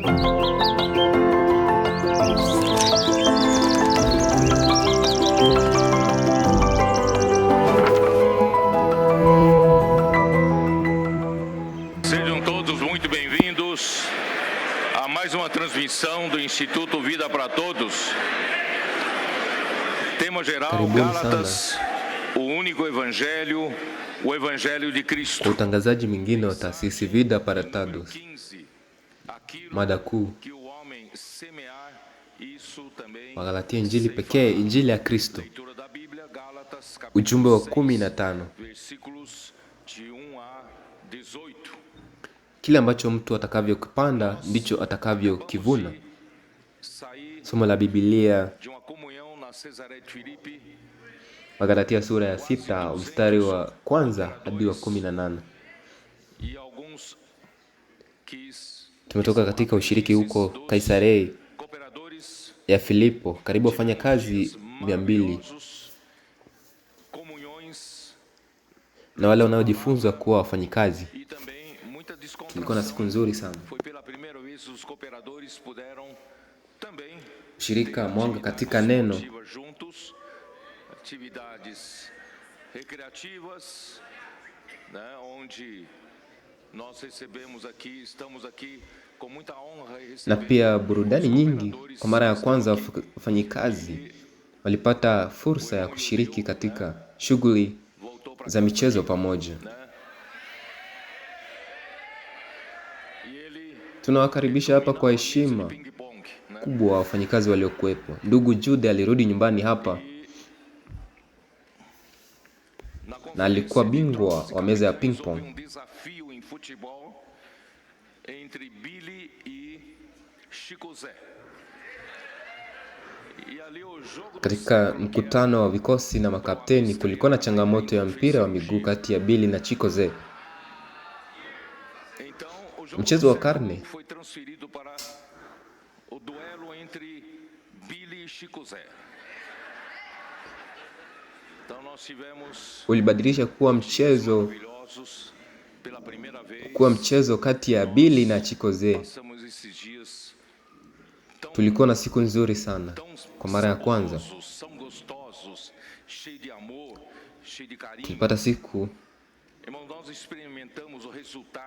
Sejam todos muito bem-vindos a mais uma transmissão do Instituto Vida para Todos. Tema geral, Gálatas, o único evangelho, o evangelho de Cristo. Utangazaji mwingine wa taasisi Vida para Todos. Mada kuu, Wagalatia injili pekee, injili ya Kristo. Ujumbe wa 15. Kile ambacho mtu atakavyokipanda ndicho atakavyokivuna. Somo la Biblia, Wagalatia sura ya 6 mstari wa 1 hadi wa 18. Tumetoka katika ushiriki huko Kaisarea ya Filipo, karibu wafanya kazi 200 na wale wanaojifunza kuwa wafanyikazi. Tulikuwa na siku nzuri sana. Shirika mwanga katika neno, atividades recreativas, onde nós recebemos aqui, estamos aqui com muita honra na pia burudani nyingi. Kwa mara ya kwanza wafanyikazi walipata fursa ya kushiriki katika shughuli za michezo pamoja. Tunawakaribisha hapa kwa heshima kubwa wafanyikazi waliokuwepo. Ndugu Jude alirudi nyumbani hapa na alikuwa bingwa wa meza ya ping pong. Katika mkutano wa vikosi na makapteni kulikuwa na changamoto ya mpira wa miguu kati ya Billy na Chicoze. Mchezo wa karne ulibadilisha kuwa mchezo kati ya Billy na Chicoze. Tulikuwa na siku nzuri sana kwa mara ya kwanza.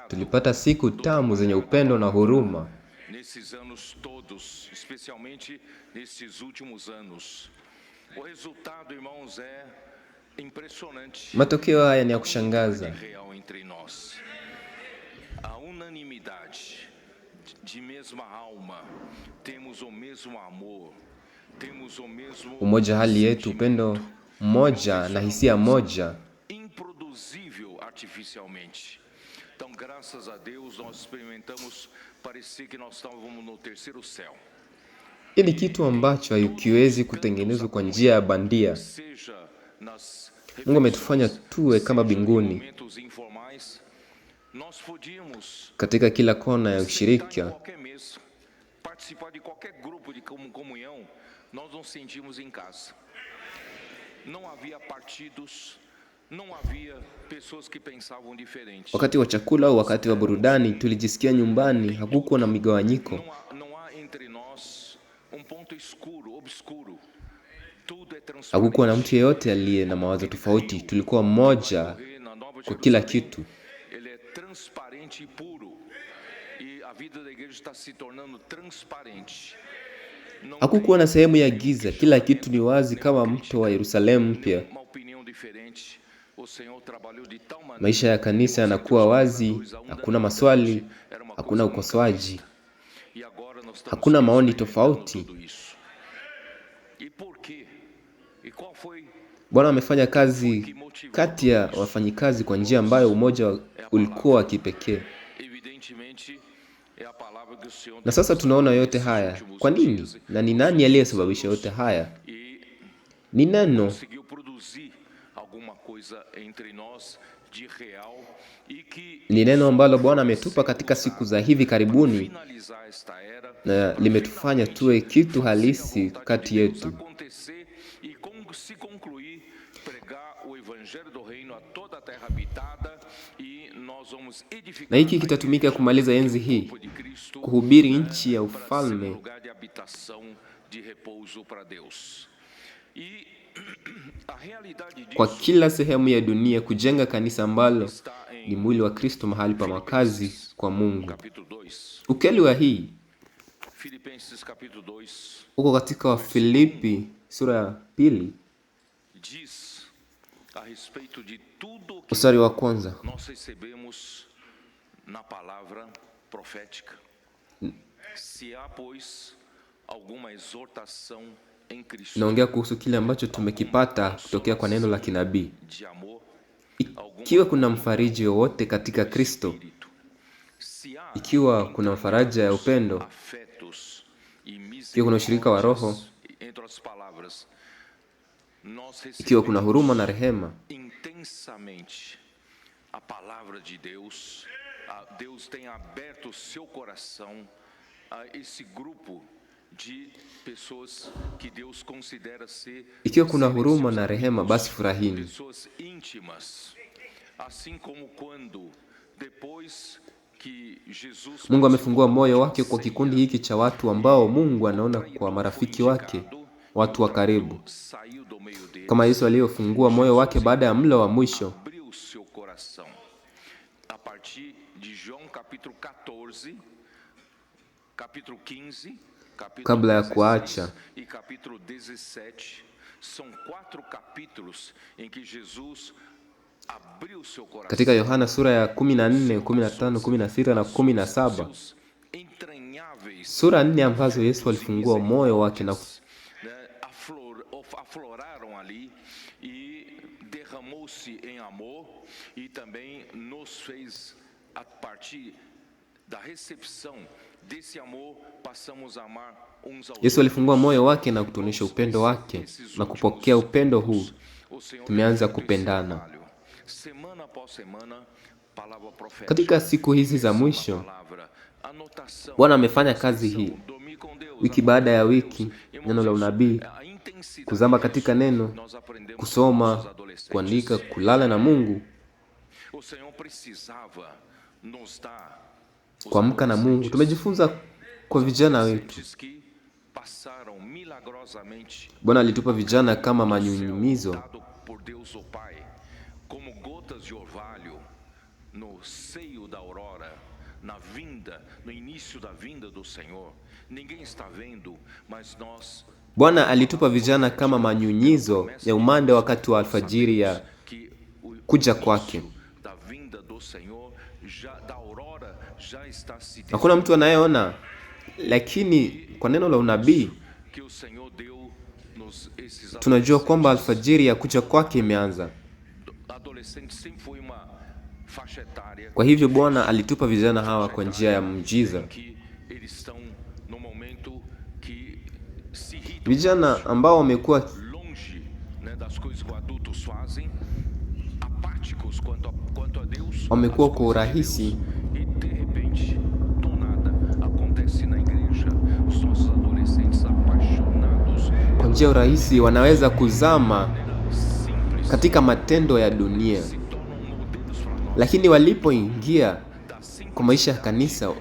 Tulipata siku tamu zenye upendo na huruma. Nesses anos todos, especialmente nesses últimos anos. O resultado, irmãos, é impressionante. Matokeo haya ni ya kushangaza. Real entre nós. A unanimidade de mesma alma, temos o mesmo amor, temos o mesmo umoja, hali yetu, upendo mmoja na hisia moja, improduzível artificialmente. Então, graças a Deus, nós experimentamos parecer que nós estávamos no terceiro céu. Hii ni kitu ambacho hakiwezi kutengenezwa kwa njia ya bandia. Mungu ametufanya tuwe kama mbinguni. Katika kila kona ya ushirika, participar de qualquer grupo de comunhão, nós nos sentimos em casa. Não havia partidos, não havia pessoas que pensavam diferente. Wakati wa chakula au wakati wa burudani tulijisikia nyumbani, hakukuwa na migawanyiko. Não há entre nós ponto escuro, obscuro. Tudo é transparente. Hakukuwa na mtu yeyote aliye na mawazo tofauti. Tulikuwa mmoja kwa kila kitu. Ele é transparente e puro. E a vida da igreja está se tornando transparente. Hakukuwa na sehemu ya giza. Kila kitu ni wazi kama mto wa Yerusalemu mpya. Maisha ya kanisa yanakuwa wazi, hakuna maswali, hakuna ukosoaji, hakuna maoni tofauti. Bwana amefanya kazi kati ya wafanyikazi kwa njia ambayo umoja ulikuwa wa kipekee. Na sasa tunaona yote haya. Kwa nini? Na ni nani aliyesababisha yote haya? Ni neno. Ni neno ambalo Bwana ametupa katika siku za hivi karibuni na limetufanya tuwe kitu halisi kati yetu. Na hiki kitatumika kumaliza enzi hii, kuhubiri nchi ya ufalme kwa kila sehemu ya dunia, kujenga kanisa ambalo ni mwili wa Kristo, mahali pa makazi kwa Mungu. Ukeli wa hii uko katika Wafilipi sura ya 2 mstari wa 1. Na palavra profética. Se há pois alguma exortação em Cristo. Naongea kuhusu kile ambacho tumekipata kutokea kwa neno la kinabii. Ikiwa kuna mfariji wowote katika Kristo, ikiwa kuna faraja ya upendo, ikiwa kuna ushirika wa Roho, ikiwa kuna huruma na rehema, a palavra de Deus, Deus tem aberto o seu coração a esse grupo de pessoas que Deus considera ser, ikiwa kuna huruma na rehema, basi furahini. Pessoas íntimas, assim como quando depois que Jesus, Mungu amefungua moyo wake kwa kikundi hiki cha watu ambao Mungu anaona kwa marafiki wake, watu wa karibu, kama Yesu aliyofungua moyo wake baada ya mlo wa mwisho. A partir de João capítulo 14, capítulo 15, kabla ya kuacha, e capítulo 17, são 4 capítulos em que Jesus abriu seu coração. Katika Yohana sura ya 14, 15, 16 na 17, sura 4 ambazo Yesu alifungua moyo wake na afloraram ali e derramou-se em amor, e também nos fez, a partir da recepção desse amor, passamos a amar uns aos Yesu alifungua moyo wake na kutuonyesha upendo wake, na kupokea upendo huu tumeanza kupendana. Katika siku hizi za mwisho, Bwana amefanya kazi hii wiki baada ya wiki, neno la unabii, kuzama katika neno, kusoma, kuandika, kulala na Mungu, kuamka na Mungu. Tumejifunza kwa vijana wetu. Bwana alitupa vijana kama manyunyizo, no seio da aurora, no início da vinda do Senhor. Ninguém está vendo, mas nós. Bwana alitupa vijana kama manyunyizo ya umande wakati wa alfajiri ya kuja kwake. Hakuna mtu anayeona, lakini kwa neno la unabii tunajua kwamba alfajiri ya kuja kwake imeanza. Kwa hivyo Bwana alitupa vijana hawa kwa njia ya muujiza. Vijana ambao wamekuwa kwa urahisi kwa njia urahisi wanaweza kuzama katika matendo ya dunia, lakini walipoingia kwa maisha ya kanisa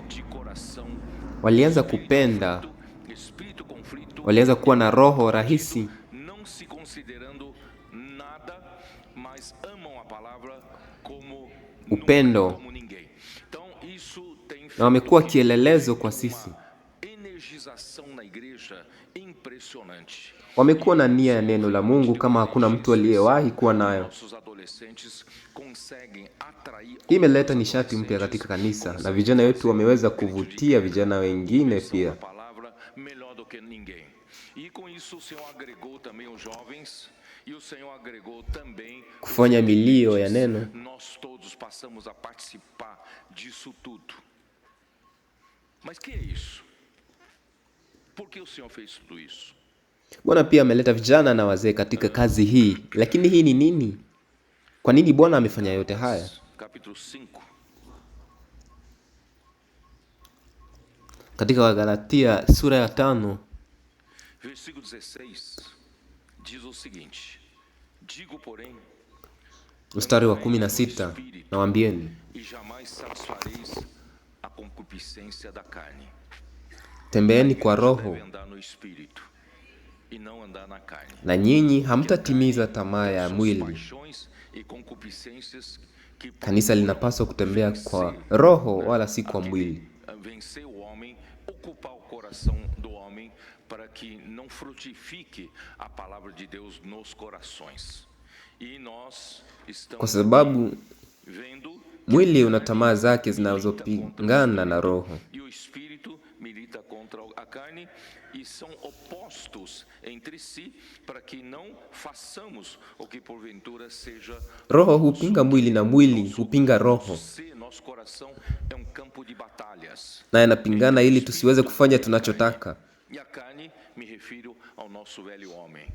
walianza kupenda, walianza kuwa na roho rahisi, upendo, na wamekuwa kielelezo kwa sisi. Wamekuwa na nia ya neno la Mungu kama hakuna mtu aliyewahi kuwa nayo. Hii imeleta nishati mpya katika kanisa, na vijana wetu wameweza kuvutia vijana wengine pia. Kufanya milio ya neno. Bwana pia ameleta vijana na wazee katika kazi hii. Lakini hii ni nini? Kwa nini Bwana amefanya yote haya? Katika Wagalatia sura ya 5 versículo 16 diz o seguinte: digo, porém, Mstari wa 16, nawaambieni, tembeeni kwa Roho, na nyinyi hamtatimiza tamaa ya mwili. Kanisa linapaswa kutembea kwa Roho wala si kwa mwili. Para que não frutifique a palavra de Deus nos corações. E nós Kwa estamos sababu vendo mwili una tamaa zake zinazopingana na Roho. e o espírito milita contra a carne e são opostos entre si para que não façamos o que porventura seja. Roho hupinga mwili na mwili hupinga Roho, Nosso coração é campo de batalhas. na yanapingana ili tusiweze kufanya tunachotaka. E a carne, me refiro ao nosso velho homem.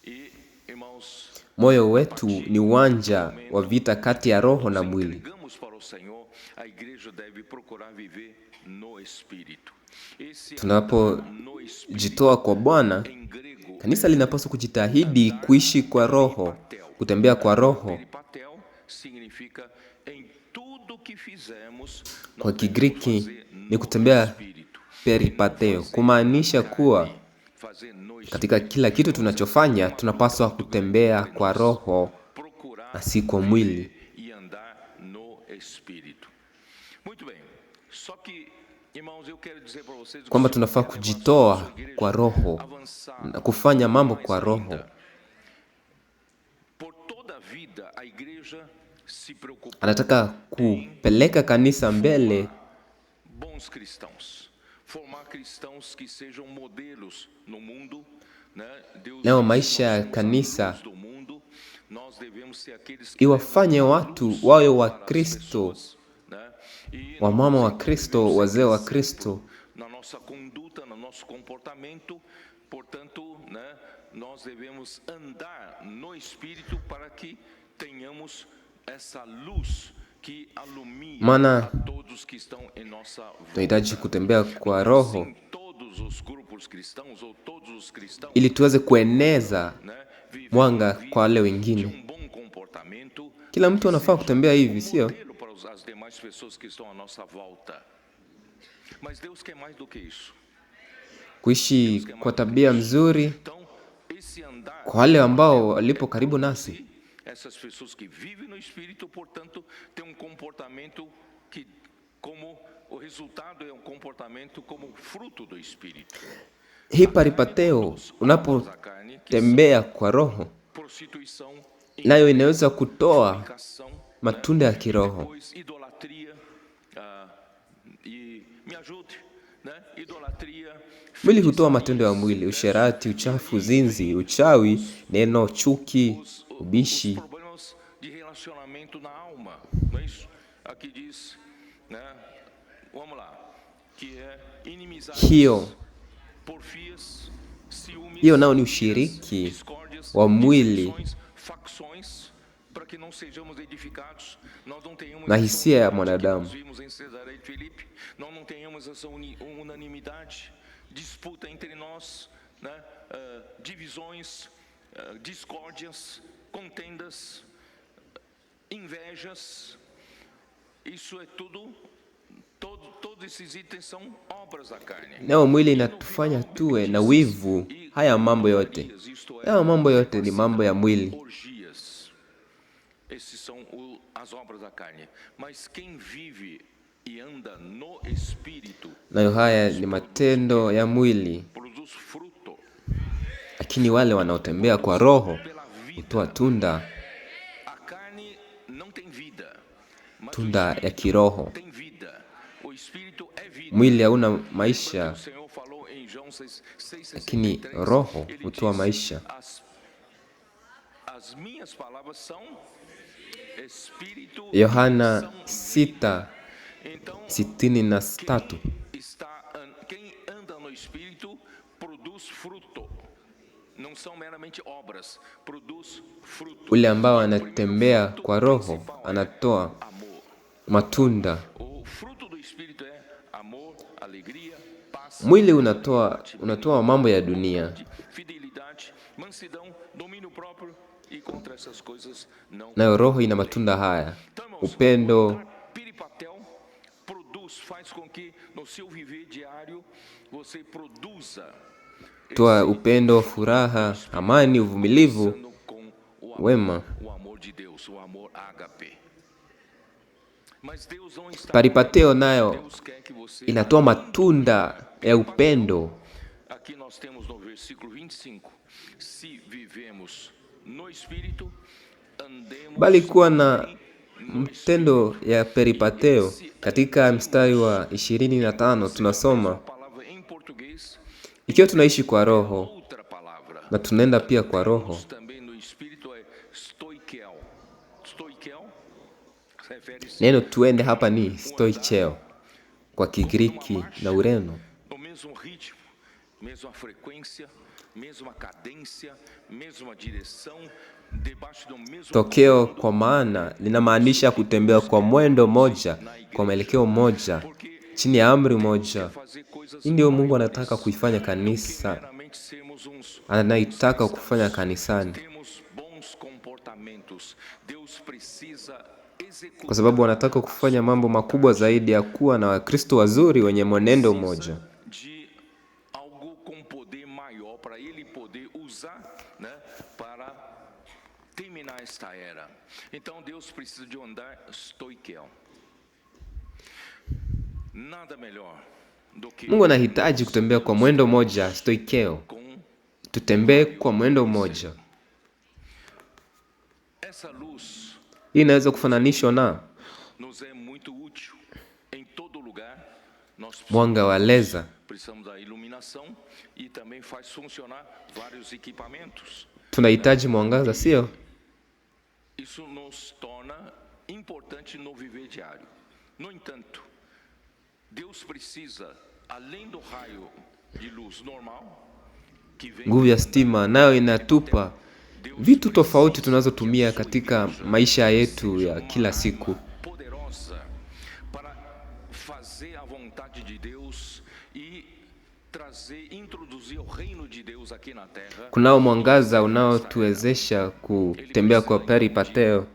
E, irmãos, Moyo wetu ni uwanja wa vita kati ya roho na mwili. Tunapojitoa kwa Bwana, kanisa linapaswa kujitahidi kuishi kwa Roho, kutembea kwa Roho. Kwa Kigiriki ni kutembea peripateo, kumaanisha kuwa katika kila kitu tunachofanya tunapaswa kutembea kwa Roho na si kwa mwili. Kwamba tunafaa kujitoa kwa Roho na kufanya mambo kwa Roho. Anataka kupeleka kanisa mbele, leo maisha ya kanisa iwafanye watu wawe wa Kristo, wamama wa Kristo, wazee wa Kristo. Na nossa conduta, no nosso comportamento, portanto, nós devemos andar no Espírito para que tenhamos essa luz que alumia a todos que estão em nossa volta. Tunahitaji kutembea kwa Roho Todos os grupos cristãos ou todos os cristãos, ili tuweze kueneza mwanga kwa wale wengine. Kila mtu anafaa kutembea hivi, sio? Kuishi kwa tabia mzuri kwa wale ambao walipo karibu nasi. Essas pessoas que vivem no Espírito, portanto, têm comportamento que, como o resultado é comportamento como fruto do Espírito. Hii paripateo, unapotembea kwa Roho, nayo inaweza kutoa matunda ya kiroho. Mwili hutoa matendo ya mwili: usherati, uchafu, uzinzi, uchawi, neno, chuki, ubishi. Hiyo nao ni ushiriki wa mwili na hisia ya mwanadamu. Disputa entre nós, divisões, discórdias, contendas, invejas. Isso é tudo, todos esses itens são obras da carne. Nao mwili inatufanya tuwe na wivu. Haya mambo yote ni mambo ya mwili. Esses são as obras da carne. Mas quem vive e anda no Espírito, nayo haya ni matendo ya mwili, lakini wale wanaotembea kwa Roho hutoa tunda, tunda ya kiroho. Mwili hauna maisha, lakini Roho hutoa maisha. Yohana 6:63. Quem anda no Espírito produz fruto. Não são meramente obras, produz fruto. Ule ambao anatembea kwa Roho anatoa matunda. O fruto do Espírito é amor, alegria, paz. Mwili unatoa mambo ya dunia: fidelidade, mansidão, domínio próprio, nayo roho ina matunda haya: upendo, toa upendo, furaha, amani, uvumilivu, wema. Peripateo nayo inatoa matunda ya upendo. Aqui nós temos no versículo 25, se vivemos no espírito, andemos. Bali kuwa na mtendo ya peripateo. Katika mstari wa 25 tunasoma, ikiwa tunaishi kwa roho na tunaenda pia kwa roho. Neno tuende hapa ni stoicheo kwa Kigiriki na Ureno. Mesma frequência, mesma cadência, mesma direção, debaixo do mesmo. Tokeo kwa maana linamaanisha kutembea kwa mwendo moja, kwa mwelekeo moja, chini ya amri moja. Hii ndio Mungu anataka kuifanya kanisa, anaitaka kufanya kanisani, kwa sababu anataka kufanya mambo makubwa zaidi ya kuwa na Wakristo wazuri wenye mwenendo mmoja. Então Deus precisa de andar stoicheo. Nada melhor do que Mungu anahitaji kutembea kwa mwendo moja, stoicheo. Tutembee kwa mwendo moja. Essa luz hii inaweza kufananishwa na nos é muito útil em todo lugar. Nós mwanga wa leza. Precisamos da iluminação e também faz funcionar vários equipamentos. Tunahitaji mwangaza, sio? Isso nos torna importante no viver diário. No entanto, Deus precisa, além do raio de luz normal, que vem, nguvu ya stima nayo inatupa vitu tofauti tunazotumia katika maisha yetu ya kila siku, poderosa para fazer a vontade de Deus e introduzir o reino de Deus aqui na terra. Kunao mwangaza unaotuwezesha kutembea kwa peripateo.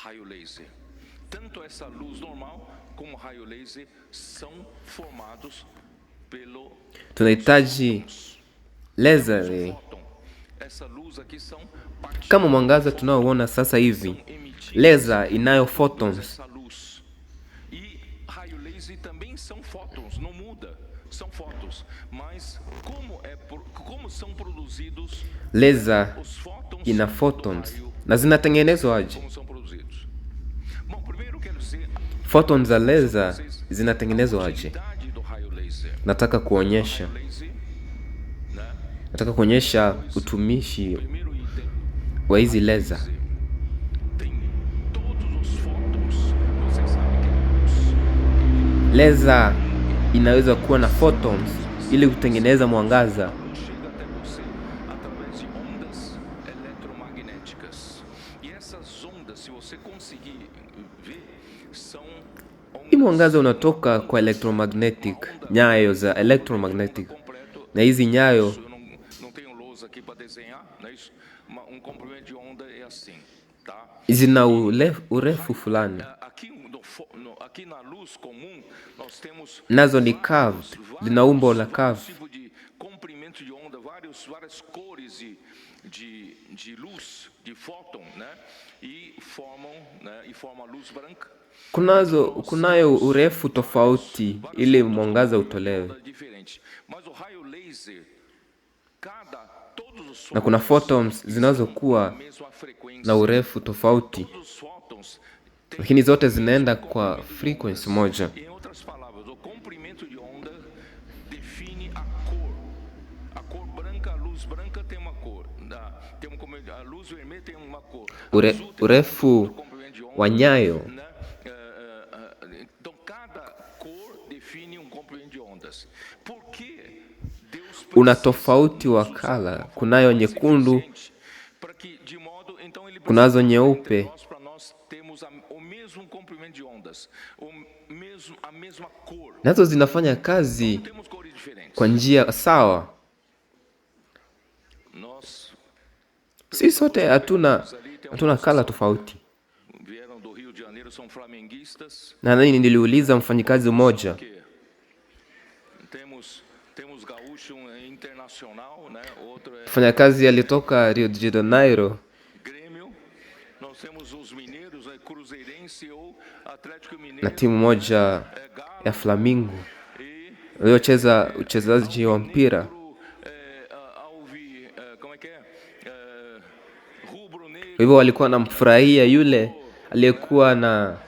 Raio laser. Tanto essa luz normal como raio laser são formados pelo tunahitaji laser. Essa luz aqui são kama mwangaza tunaoona sasa hivi. Laser inayo photons. E raio laser também são photons, não muda. São fótons, mas como são produzidos? Laser ina photons na zinatengenezwa aje? Bom, primeiro quero dizer, photons za laser zinatengenezwa aje? Nataka kuonyesha utumishi wa hizi laser. Laser inaweza kuwa na photons ili kutengeneza mwangaza. Hii mwangaza unatoka kwa electromagnetic, nyayo za electromagnetic. Na hizi nyayo zina urefu fulani. Nazo ni curved, lina umbo la curve. Comprimento de onda, várias cores de luz, de fóton, né? E forma luz branca. Kunayo urefu tofauti ili mwangaza utolewe. Na kuna photons zinazokuwa na urefu tofauti, lakini zote zinaenda kwa frequency moja. Urefu wa nyayo una tofauti wa kala. Kunayo nyekundu, kunazo nyeupe. Nazo zinafanya kazi kwa njia sawa. Si sote hatuna hatuna kala tofauti. Na nini, niliuliza mfanyikazi mmoja, mfanyakazi alitoka Rio de Janeiro na timu moja ya Flamengo waliocheza uchezaji wa mpira. Hivyo walikuwa wanamfurahia yule aliyekuwa na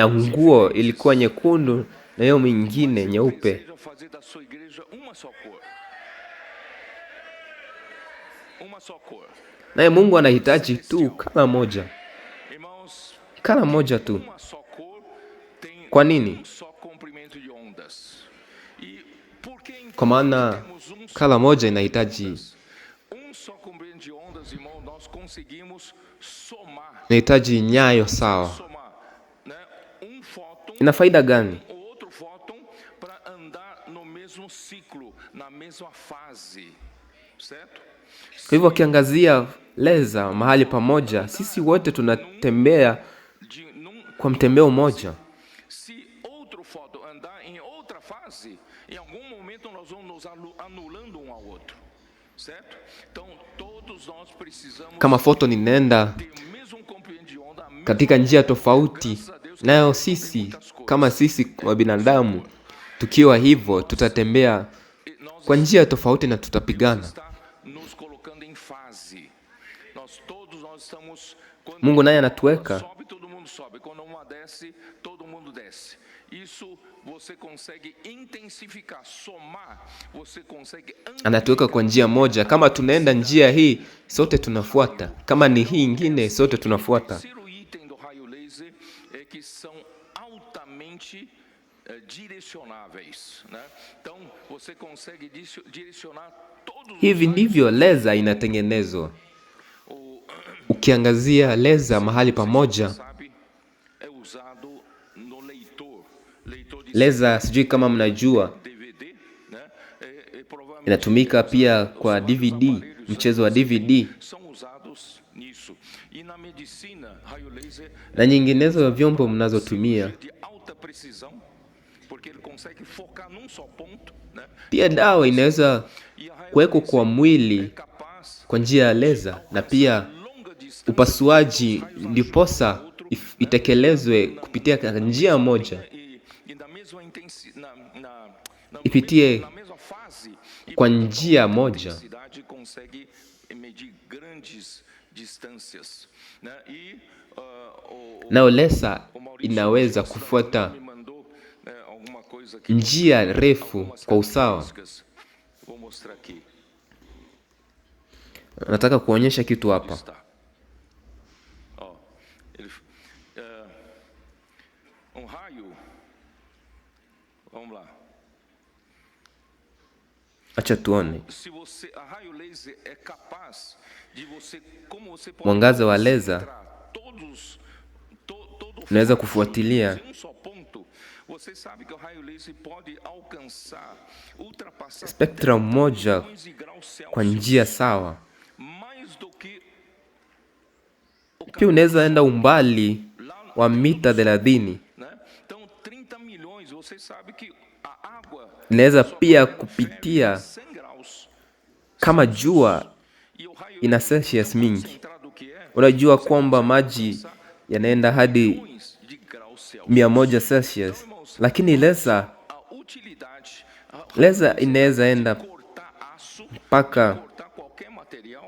nguo ilikuwa nyekundu na hiyo mwingine nyeupe. Naye Mungu anahitaji tu kala moja tu. Kwa nini? Kwa maana kala moja inahitaji nyayo sawa. Ina faida gani? Kwa hivyo ukiangazia leza mahali pamoja, sisi wote tunatembea kwa mtembeo mmoja. Kama foto ninaenda katika njia tofauti, nayo sisi kama sisi wa binadamu tukiwa hivyo tutatembea kwa njia tofauti na tutapigana. Mungu naye anatuweka anatuweka kwa njia moja. Kama tunaenda njia hii, sote tunafuata. Kama ni hii ingine, sote tunafuata. Hivi ndivyo leza inatengenezwa. Ukiangazia leza mahali pamoja, leza, sijui kama mnajua, inatumika pia kwa DVD, mchezo wa DVD na nyinginezo ya vyombo mnazotumia. Pia dawa inaweza kuwekwa kwa mwili kwa njia ya leza, na pia upasuaji ndiposa itekelezwe kupitia njia moja, ipitie kwa njia moja. Nao leza inaweza kufuata njia refu kwa usawa. Nataka kuonyesha kitu hapa. Acha tuone. Mwangaza wa leza unaweza kufuatilia spectrum moja kwa njia sawa. Pia unaweza enda umbali wa mita 30. Inaweza pia kupitia kama jua ina Celsius mingi. Unajua kwamba maji yanaenda hadi 100 Celsius, lakini leza inaweza enda mpaka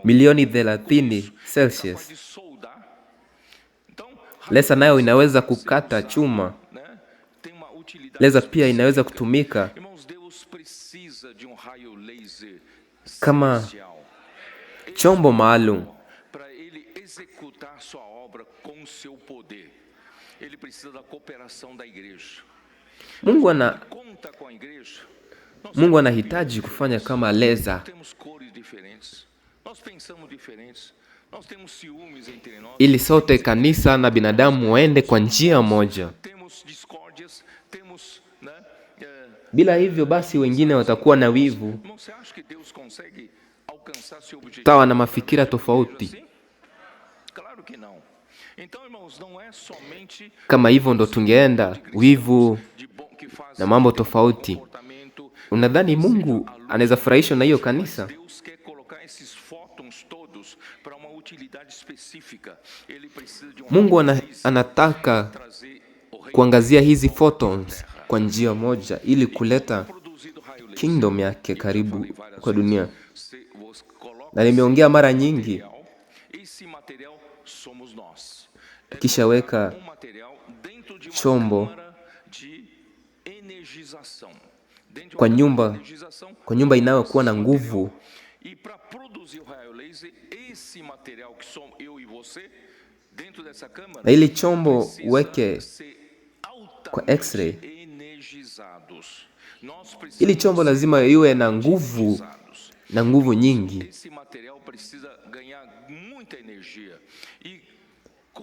milioni 30 Celsius. Leza nayo inaweza kukata chuma. Leza pia inaweza kutumika kama chombo maalum. Mungu anahitaji kufanya kama leza, ili sote kanisa na binadamu waende kwa njia moja. Bila hivyo basi wengine watakuwa na wivu, tawa na mafikira tofauti. Claro que não. Então, irmãos, não é somente Kama hivyo ndo tungeenda wivu na mambo tofauti, unadhani Mungu anaweza furahishwa na hiyo kanisa? Deus quer colocar esses fótons todos para uma utilidade específica. Ele precisa de Mungu anataka kuangazia hizi photons kwa njia moja ili kuleta kingdom yake karibu kwa dunia. Na nimeongea mara nyingi, kisha weka chombo kwa nyumba inayokuwa na nguvu, e para produzir o raio laser, esse material que somos eu e você dentro dessa câmara, na ili chombo uweke kwa x-ray. Ili chombo lazima iwe na nguvu nyingi, esse material precisa ganhar muita energia. E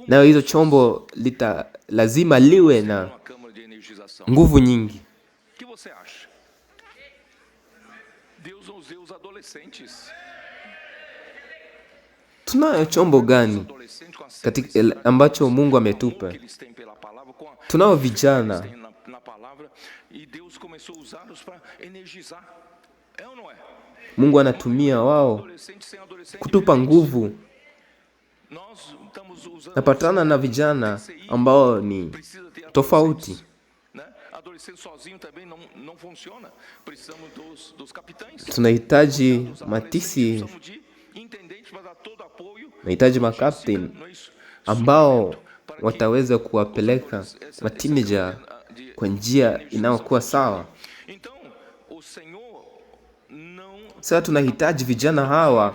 nayo hizo chombo lazima liwe na nguvu nyingi. O que você acha? Deus nos deu os adolescentes. Tunayo chombo gani katika ambacho Mungu ametupa? Tunao vijana na palavra e Deus começou a usá-los para energizar. É ou não é? Mungu anatumia wao kutupa nguvu. Napatana na vijana ambao ni tofauti. Adolescente sozinho também não funciona. Precisamos dos capitães. Tunahitaji matisi, nahitaji makapteni ambao wataweza kuwapeleka mateenager kwa njia inayokuwa sawa. Sasa tunahitaji vijana hawa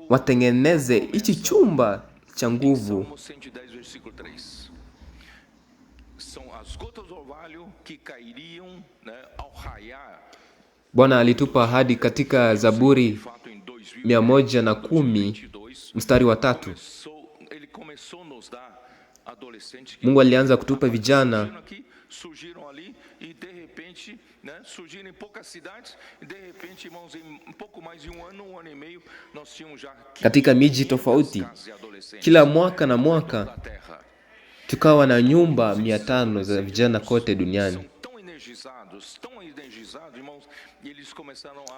watengeneze hichi chumba cha nguvu. Bwana alitupa ahadi katika Zaburi 110 mstari wa 3. Mungu alianza kutupa vijana surgiram ali e de repente, surgiram em poucas cidades e de repente, irmãos, em pouco mais de um ano e meio, nós tínhamos já katika miji tofauti. Kila mwaka na mwaka tukawa na nyumba 500 za vijana kote duniani.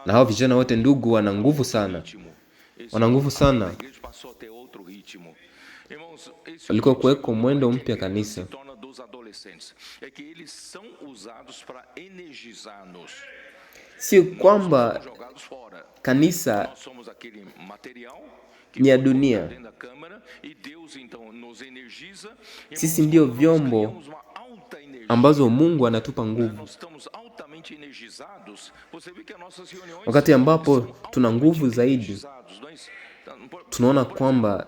Na hao vijana wote ndugu wana nguvu sana. Wana nguvu sana. Walikuwa kuweko mwendo mpya kanisa. Si kwamba kanisa ni ya dunia. Sisi ndio vyombo ambazo Mungu anatupa nguvu. Wakati ambapo tuna nguvu zaidi, tunaona kwamba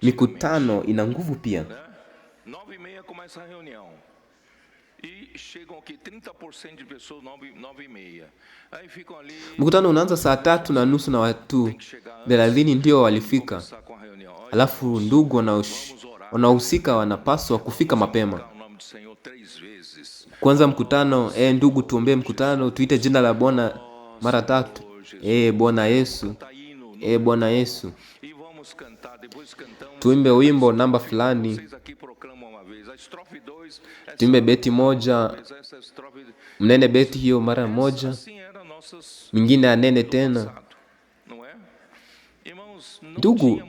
mikutano ina nguvu pia. 9:30 começa a reunião. E chegam aqui 30% de pessoas 9:30. Aí ficam ali. Mkutano unaanza saa 3:30 na watu 30 ndio walifika. Alafu ndugu wanahusika wanapaswa kufika mapema. Kwanza mkutano, ndugu tuombee mkutano, tuite jina la Bwana mara 3. Bwana Yesu. Bwana Yesu. Tuimbe wimbo namba fulani. Tuimbe beti moja. Mnene beti hiyo mara moja. Mingine anene tena. Ndugu,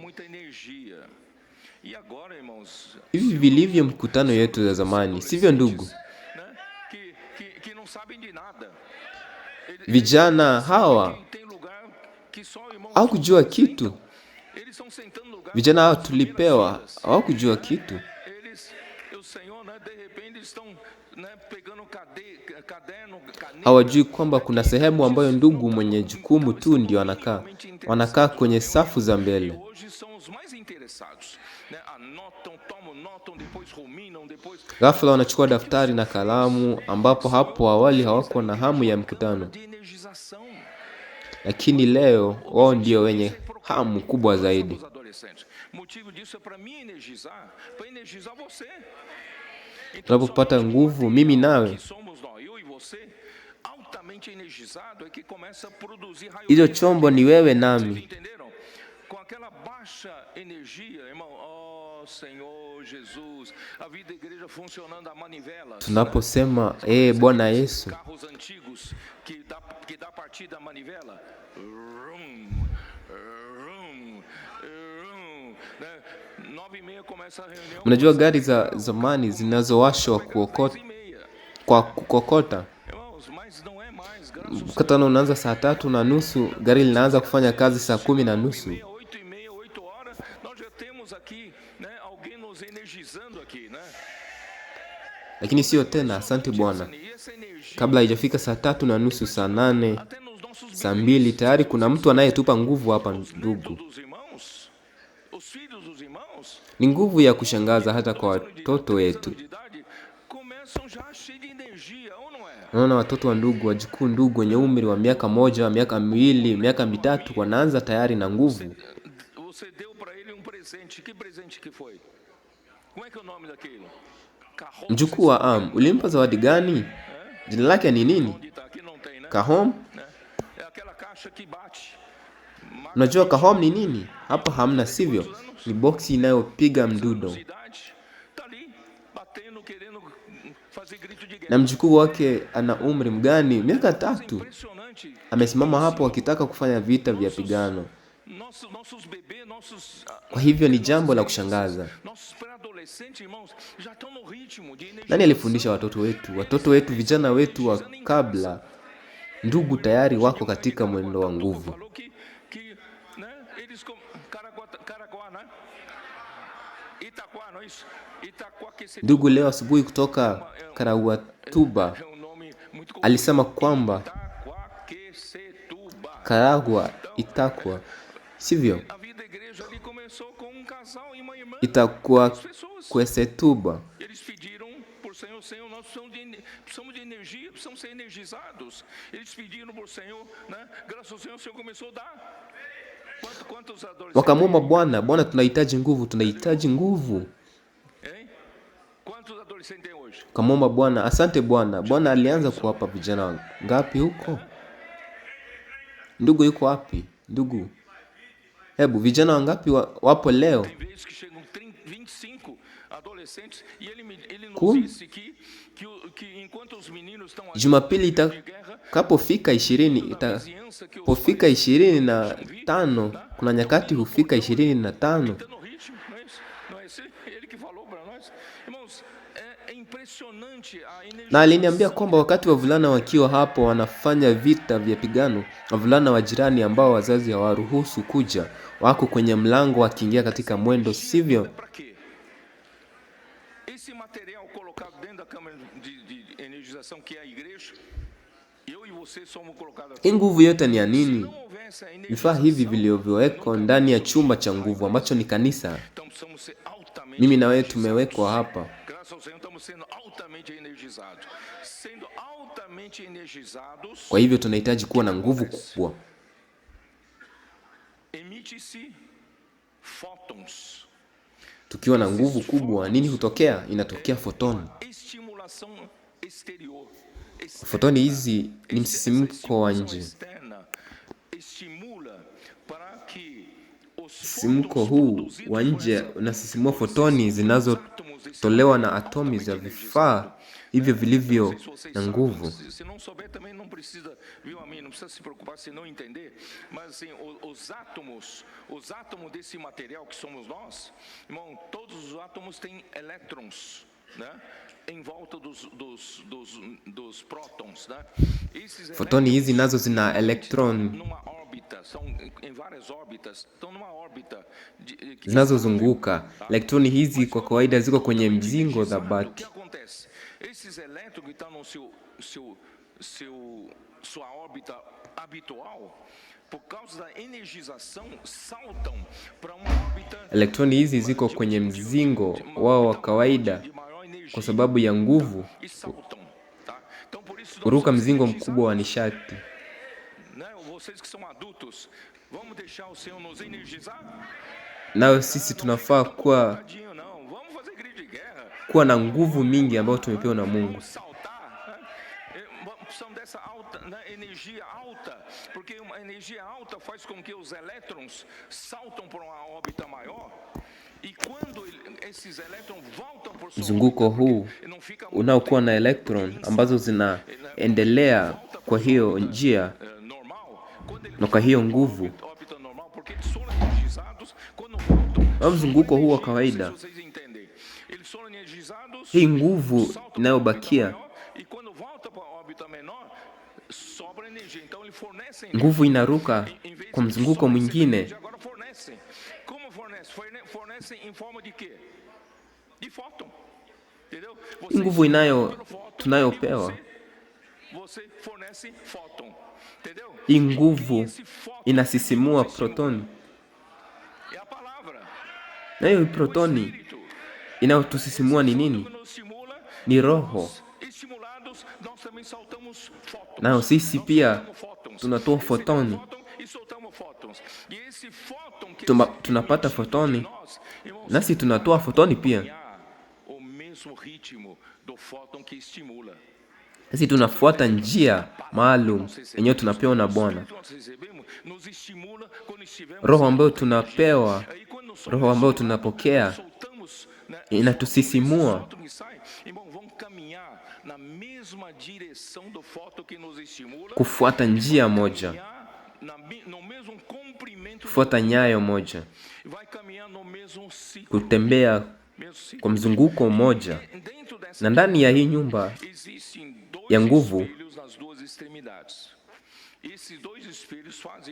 hivi vilivyo mkutano yetu ya zamani, sivyo ndugu? Vijana hawa hawakujua kitu. Vijana hawa tulipewa hawakujua kitu. Hawajui kwamba kuna sehemu ambayo ndugu mwenye jukumu tu ndio wanakaa kwenye safu za mbele. Ghafla wanachukua daftari na kalamu, ambapo hapo awali hawako na hamu ya mkutano. Lakini leo wao ndio wenye hamu kubwa zaidi. Tunapopata nguvu mimi nawe, altamente energizado é que começa a produzir raio-x. Hicho chombo ni wewe nami. Entenderam? Com aquela baixa energia, irmão, Senhor Jesus, a vida da igreja funcionando a manivela. Tunaposema Bwana Yesu, Carros antigos que dá partida a manivela. Né? 9:30 começa a reunião. unajua gari za zamani zinazowashwa kwa kukokota. Mkutano unaanza saa 3:30, gari linaanza kufanya kazi saa 10:30. 8 horas, nós já temos aqui, né, alguém nos energizando aqui, né? Lakini sio tena, asante Bwana. Kabla haijafika saa 3:30, saa 8, saa 2 tayari kuna mtu anayetupa nguvu hapa ndugu. Ni nguvu ya kushangaza hata kwa watoto wetu. Unaona watoto wa ndugu, wajukuu ndugu wenye umri wa miaka 1, miaka 2, miaka 3 wanaanza tayari na nguvu. Você deu para ele presente. Que presente que foi? Como é que é o nome daquilo? Mjukuu wa ulimpa zawadi gani? Jina lake ni nini? Kahom? Aquela caixa que bate. Unajua kahom ni nini? Hapa hamna, sivyo? Ni boksi inayopiga mdudo. Na mjukuu wake ana umri mgani? Miaka 3. Amesimama hapo akitaka kufanya vita vya pigano. Kwa hivyo ni jambo la kushangaza. Nani alifundisha watoto wetu? Watoto wetu, vijana wetu wa kabla, ndugu tayari wako katika mwendo wa nguvu. Ndugu leo asubuhi kutoka Karaguatuba alisema kwamba Karagwa Itakwa, sivyo? Itakuwa Kwesetuba. Eles pediram por Senhor, nós precisamos de energia, precisamos ser energizados. Eles pediram por Senhor, né? Graças ao Senhor, o Senhor começou a dar. Quantos adolescentes? Wakamwomba Bwana, tunahitaji nguvu, tunahitaji nguvu. Quantos adolescentes tem hoje? Wakamwomba Bwana, asante Bwana. Bwana alianza kuwapa vijana ngapi huko? Ndugu yuko wapi? Ndugu, hebu vijana wangapi wapo leo? Jumapili itakapofika 25, kuna nyakati hufika 25. Na aliniambia kwamba wakati wavulana wakiwa hapo wanafanya vita vya pigano, wavulana wa jirani ambao wazazi hawaruhusu kuja, wako kwenye mlango wakiingia katika mwendo, sivyo? Esse material colocado dentro da câmara de energização que é a igreja, eu e você somos colocados. Hii nguvu yote ni ya nini? Vifaa hivi vilivyowekwa ndani ya chumba cha nguvu ambacho ni kanisa. Mimi na wewe tumewekwa hapa. Kwa hivyo tunahitaji kuwa na nguvu kubwa. Tukiwa na nguvu kubwa, nini hutokea? Inatokea fotoni. Fotoni hizi ni msisimko wa nje. Msisimko huu wa nje unasisimua fotoni zinazotolewa na atomi za vifaa hivyo vilivyo na nguvu. Se não souber também não precisa, viu, amém, não precisa se preocupar se não entender, mas assim, os átomos desse material que somos nós, irmão, todos os átomos têm elétrons, né? Em volta dos prótons, né? Fotoni hizi nazo zina electron zinazozunguka. Elektroni hizi kwa kawaida ziko kwenye mzingo dhabiti. Esses elétrons que estão no sua órbita habitual, por causa da energização, saltam para uma órbita. Elektroni hizi ziko kwenye mzingo wao wa kawaida kwa sababu ya nguvu, kuruka mzingo mkubwa wa nishati. Nao sisi tunafaa kuwa na nguvu mingi ambayo tumepewa na Mungu. São dessa alta, né, energia alta, porque uma energia alta faz com que os elétrons saltam para uma órbita maior. E quando esses elétrons voltam por sua mzunguko huu unaokuwa na electron ambazo zinaendelea kwa hiyo njia na kwa hiyo nguvu, au mzunguko huu wa kawaida, hii nguvu inayobakia, nguvu inaruka kwa mzunguko mwingine. Hii nguvu tunayopewa, hii nguvu inasisimua protoni, na hiyo protoni inayotusisimua ni nini? Ni roho. Nao sisi pia tunatoa fotoni, tunapata fotoni, nasi tunatoa fotoni pia. Sisi tunafuata njia maalum yenyewe tunapewa na Bwana. Roho ambayo tunapewa, roho ambayo tunapokea inatusisimua kufuata njia moja, kufuata nyayo moja, kutembea kwa mzunguko mmoja. Na ndani ya hii nyumba ya nguvu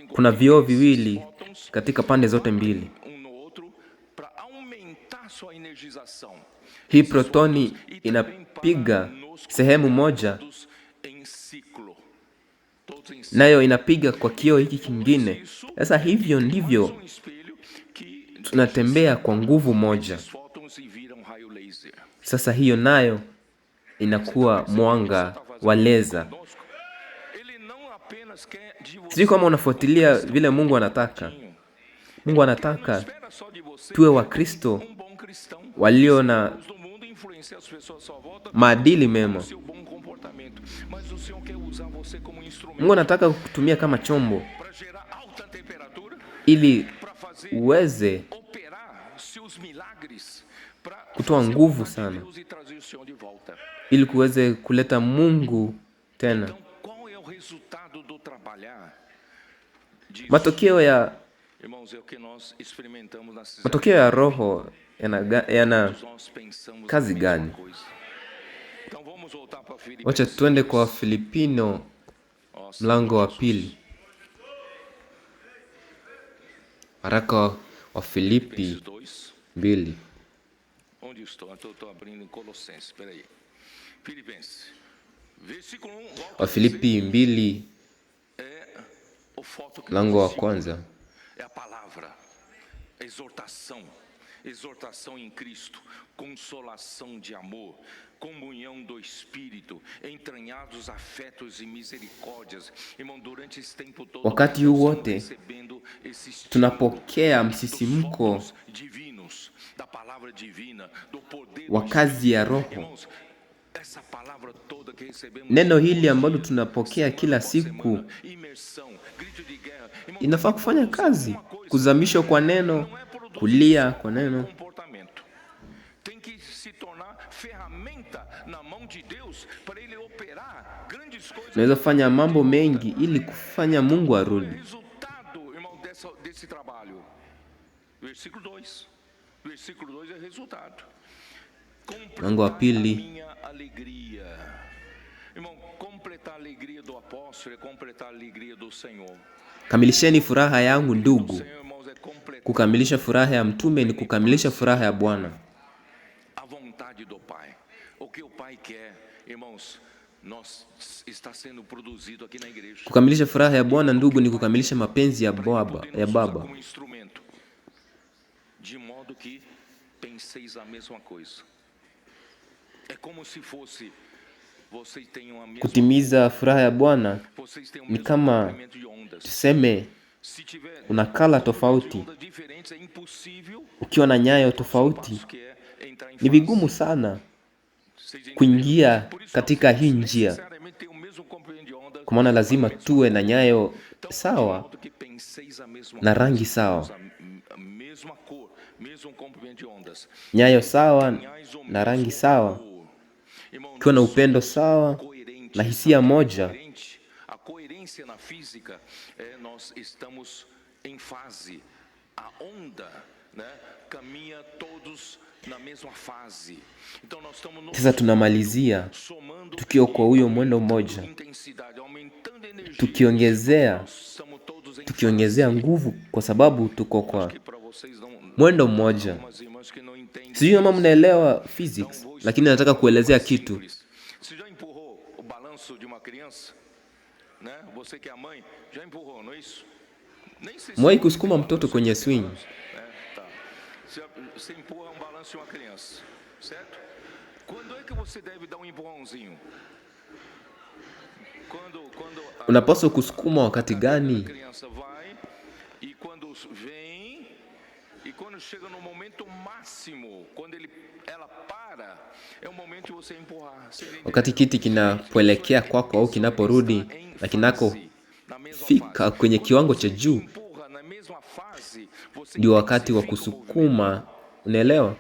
kuna vioo viwili katika pande zote mbili. Hii protoni inapiga sehemu moja, nayo inapiga kwa kioo hiki kingine. Sasa hivyo ndivyo tunatembea kwa nguvu moja. Sasa hiyo nayo inakuwa mwanga wa leza. Sijui kama unafuatilia vile Mungu anataka. Mungu anataka tuwe Wakristo walio na maadili mema. Mungu anataka kukutumia kama chombo ili uweze kutoa nguvu sana, ili kuweze kuleta Mungu tena. Matokeo ya roho yana kazi gani? Wacha tuende kwa Filipino mlango wa 2. Waraka wa Filipi 2. Onde estou? Estou abrindo em Colossenses. Espera aí. Filipenses. Versículo 1. Wa Filipi 2 mlango wa kwanza. É a palavra, exortação em Cristo, consolação de amor, comunhão do Espírito, entranhados afetos e misericórdias. Irmão, durante esse tempo todo, wakati huu wote tunapokea msisimko wa kazi ya Roho. Neno hili ambalo tunapokea kila siku inafaa kufanya kazi, kuzamishwa kwa neno, kulia kwa neno. Tunaweza fanya mambo mengi ili kufanya Mungu arudi. Mlango wa 2. Kamilisheni furaha yangu ndugu. Kukamilisha furaha ya mtume ni kukamilisha furaha ya Bwana. Kukamilisha furaha ya Bwana ndugu ni kukamilisha mapenzi ya Baba. De modo que penseis a mesma coisa. É como se fosse vocês tenham a mesma. Kutimiza furaha ya Bwana ni kama tuseme unakala tofauti. Ukiwa na nyayo tofauti ni vigumu sana kuingia katika hii njia. Kwa maana lazima tuwe na nyayo sawa na rangi sawa. Nyayo sawa na rangi sawa, tuwe na upendo sawa na hisia moja. A coerência na física, nós estamos em fase. A onda, né, caminha todos na mesma fase. Então nós estamos Sasa tunamalizia tukiwa kwa huyo mwendo mmoja, tukiongezea nguvu, kwa sababu tuko kwa mwendo mmoja. Sijui kama mnaelewa physics, lakini nataka kuelezea kitu. Mwahi kusukuma mtoto kwenye swing? Unapaswa kusukuma wakati gani? Wakati kiti kinapoelekea kwako au kinaporudi na kinakofika kwenye kiwango cha juu, ndio wakati wa kusukuma. Unaelewa?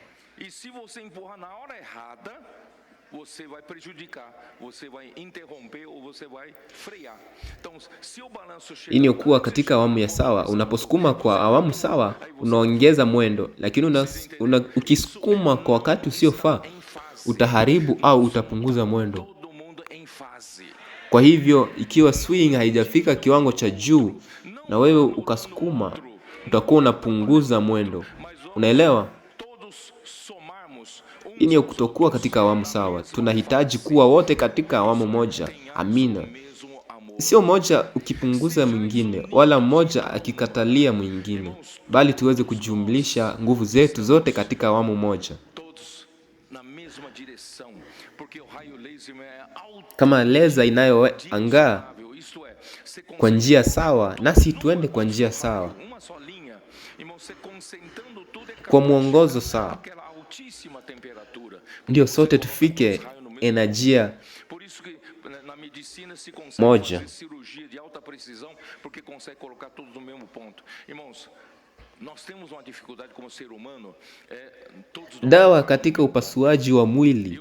Você vai prejudicar, você vai interromper ou você vai frear. Então, se o balanço chega, ini kuwa katika awamu ya sawa, unaposukuma kwa awamu sawa, unaongeza mwendo, lakini ukisukuma kwa wakati usiofaa, utaharibu au utapunguza mwendo. Kwa hivyo, ikiwa swing haijafika kiwango cha juu na wewe ukasukuma, utakuwa unapunguza mwendo. Unaelewa? Ini kutokuwa katika awamu sawa. Tunahitaji kuwa wote katika awamu moja. Amina. Sio moja ukipunguza mwingine, wala mmoja akikatalia mwingine, bali tuweze kujumlisha nguvu zetu zote katika awamu moja. Kama leza inayoangaa kwa njia sawa, nasi tuende kwa njia sawa, kwa mwongozo sawa, ndio sote tufike energia moja. Dawa katika upasuaji wa mwili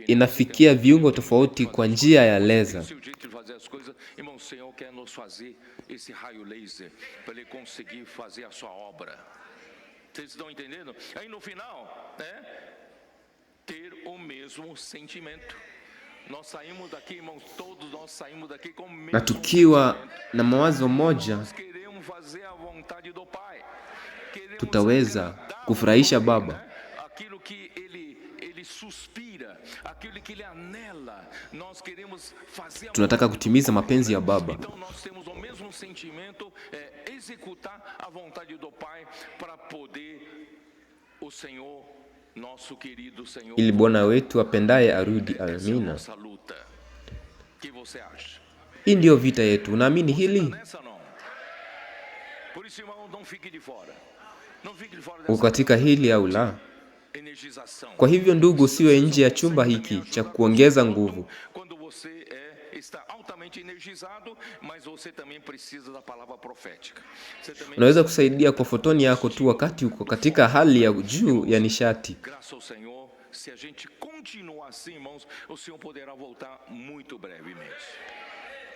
inafikia viungo tofauti kwa njia ya leza. Vocês estão entendendo? Aí no final, ter o mesmo sentimento. Nós saímos daqui, irmãos, todos nós saímos daqui com o mesmo. Na tukiwa na mawazo moja, queremos fazer a vontade do Pai. Tutaweza kufurahisha Baba. Aquilo que ele suspira, aquilo que ele anela, nós queremos fazer. Tunataka kutimiza mapenzi ya Baba. Então nós temos o mesmo sentimento, executar a vontade do Pai para poder o Senhor, nosso querido Senhor, ili Bwana wetu apendaye arudi. Amina. Hii ndio vita yetu. Unaamini hili? Uko katika hili au la? Kwa hivyo ndugu, usiwe nje ya chumba hiki cha kuongeza nguvu. Unaweza kusaidia kwa fotoni yako tu wakati uko katika hali ya juu ya nishati.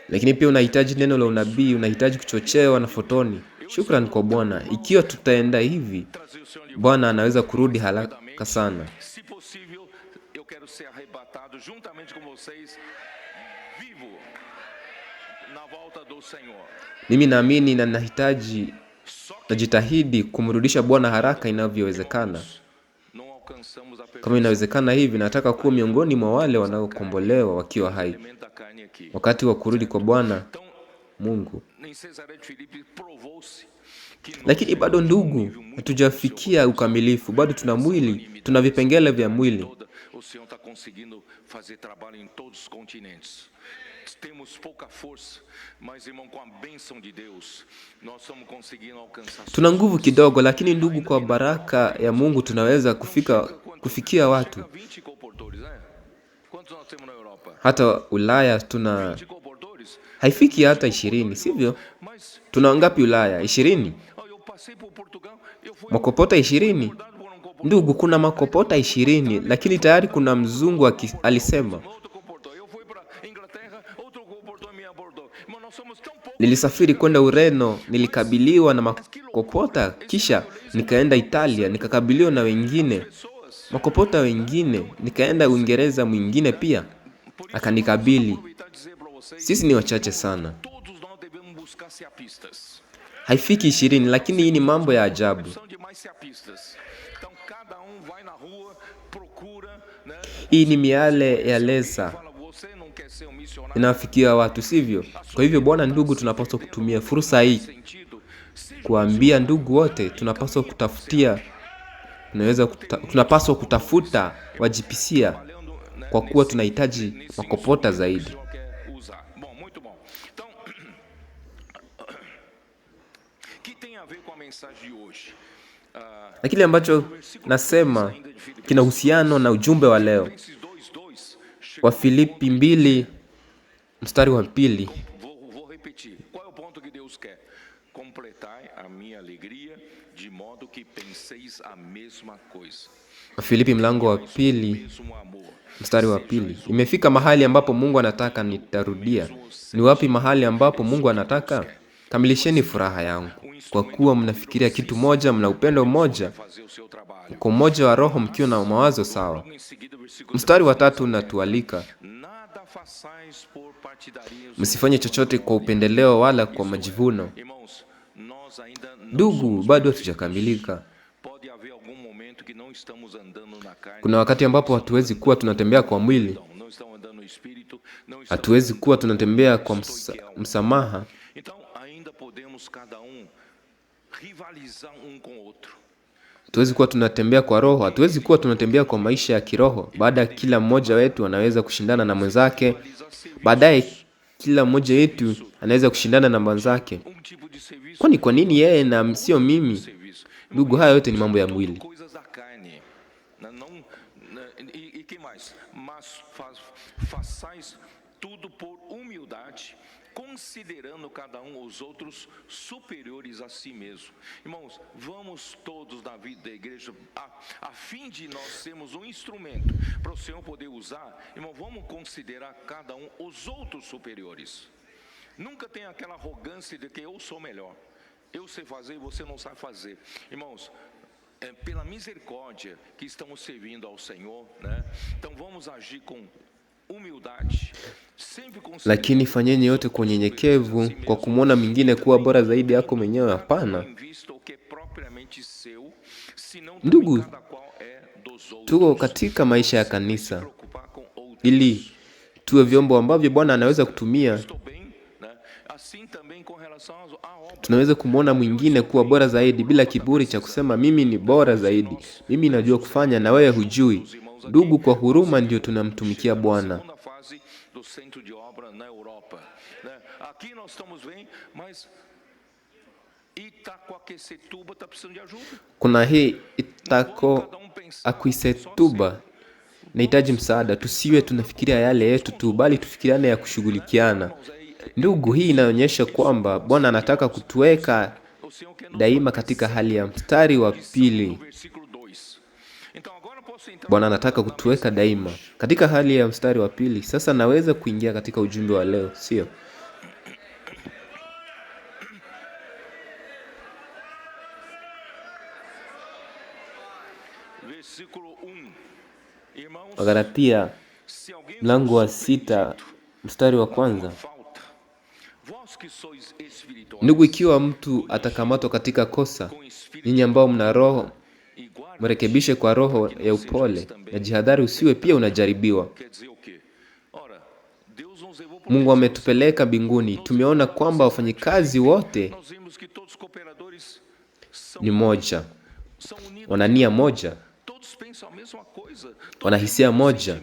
Lakini pia unahitaji neno la unabii, unahitaji kuchochewa na fotoni. Shukrani kwa Bwana. Ikiwa tutaenda hivi, Bwana anaweza kurudi haraka sana. Mimi naamini na najitahidi kumrudisha Bwana haraka inavyowezekana. Kama inawezekana hivi, nataka kuwa miongoni mwa wale wanaokombolewa wakiwa hai wakati wa kurudi kwa Bwana Mungu. Lakini bado ndugu, hatujafikia ukamilifu. Bado tuna mwili, tuna vipengele vya mwili. Tuna nguvu kidogo, lakini ndugu, kwa baraka ya Mungu tunaweza kufikia watu. Hata Ulaya tuna haifiki hata 20, sivyo? Tuna wangapi Ulaya? 20? Makopota 20? Ndugu, kuna makopota 20, lakini tayari kuna mzungu alisema. Nilisafiri kwenda Ureno, nilikabiliwa na makopota, kisha nikaenda Italia, nikakabiliwa na wengine makopota wengine, nikaenda Uingereza, mwingine pia akanikabili. Sisi ni wachache sana, haifiki 20, lakini hii ni mambo ya ajabu. Hii ni miale ya leza inawafikia watu, sivyo? Kwa hivyo Bwana, ndugu, tunapaswa kutumia fursa hii kuambia ndugu wote, tunapaswa kutafuta wajipisia, kwa kuwa tunahitaji makopota zaidi. Na kile ambacho nasema kina uhusiano na ujumbe wa leo. Wafilipi 2 mstari wa 2. Wafilipi mlango wa 2 mstari wa 2. Imefika mahali ambapo Mungu anataka, nitarudia. Ni wapi mahali ambapo Mungu anataka? Kamilisheni furaha yangu, kwa kuwa mnafikiria kitu moja, mna upendo mmoja, kwa umoja wa roho, mkiwa na mawazo sawa. Mstari wa 3 unatualika, msifanye chochote kwa upendeleo wala kwa majivuno. Ndugu, bado hatujakamilika. Kuna wakati ambapo hatuwezi kuwa tunatembea kwa mwili, hatuwezi kuwa tunatembea kwa msamaha. Hatuwezi kuwa tunatembea kwa roho, hatuwezi kuwa tunatembea kwa maisha ya kiroho. Baada ya kila mmoja wetu anaweza kushindana na mwenzake, baadaye kila mmoja wetu anaweza kushindana na mwenzake. Kwani kwa nini yeye na sio mimi? Ndugu, haya yote ni mambo ya mwili. Considerando cada os outros superiores a si mesmo. Irmãos, vamos todos na vida da igreja, a fim de nós sermos instrumento para o Senhor poder usar, irmão, vamos considerar cada os outros superiores. Nunca tem aquela arrogância de que eu sou melhor, eu sei fazer e você não sabe fazer. Irmãos, pela misericórdia que estamos servindo ao Senhor, né? Então vamos agir com humildade. Lakini fanyeni yote kwa unyenyekevu, kwa kumwona mwingine kuwa bora zaidi yako mwenyewe. Hapana. Ndugu, tuko katika maisha ya kanisa ili tuwe vyombo ambavyo Bwana anaweza kutumia. Tunaweza kumwona mwingine kuwa bora zaidi bila kiburi cha kusema mimi ni bora zaidi, mimi najua kufanya na wewe hujui. Ndugu, kwa huruma ndio tunamtumikia Bwana. Kuna hii Itaquaquecetuba nahitaji msaada. Tusiwe tunafikiria yale yetu tu, bali tufikiriane ya kushughulikiana. Ndugu, hii inaonyesha kwamba Bwana anataka kutuweka daima katika hali ya mstari wa 2. Bwana anataka kutuweka daima katika hali ya mstari wa 2. Sasa naweza kuingia katika ujumbe wa leo, sio? Wagalatia mlango wa 6 mstari wa 1. Ndugu, ikiwa mtu atakamatwa katika kosa, ninyi ambao mna roho, mrekebishe kwa roho ya upole, na jihadhari usiwe pia unajaribiwa. Mungu ametupeleka mbinguni. Tumeona kwamba wafanyikazi wote ni moja, wana nia moja, wana hisia moja.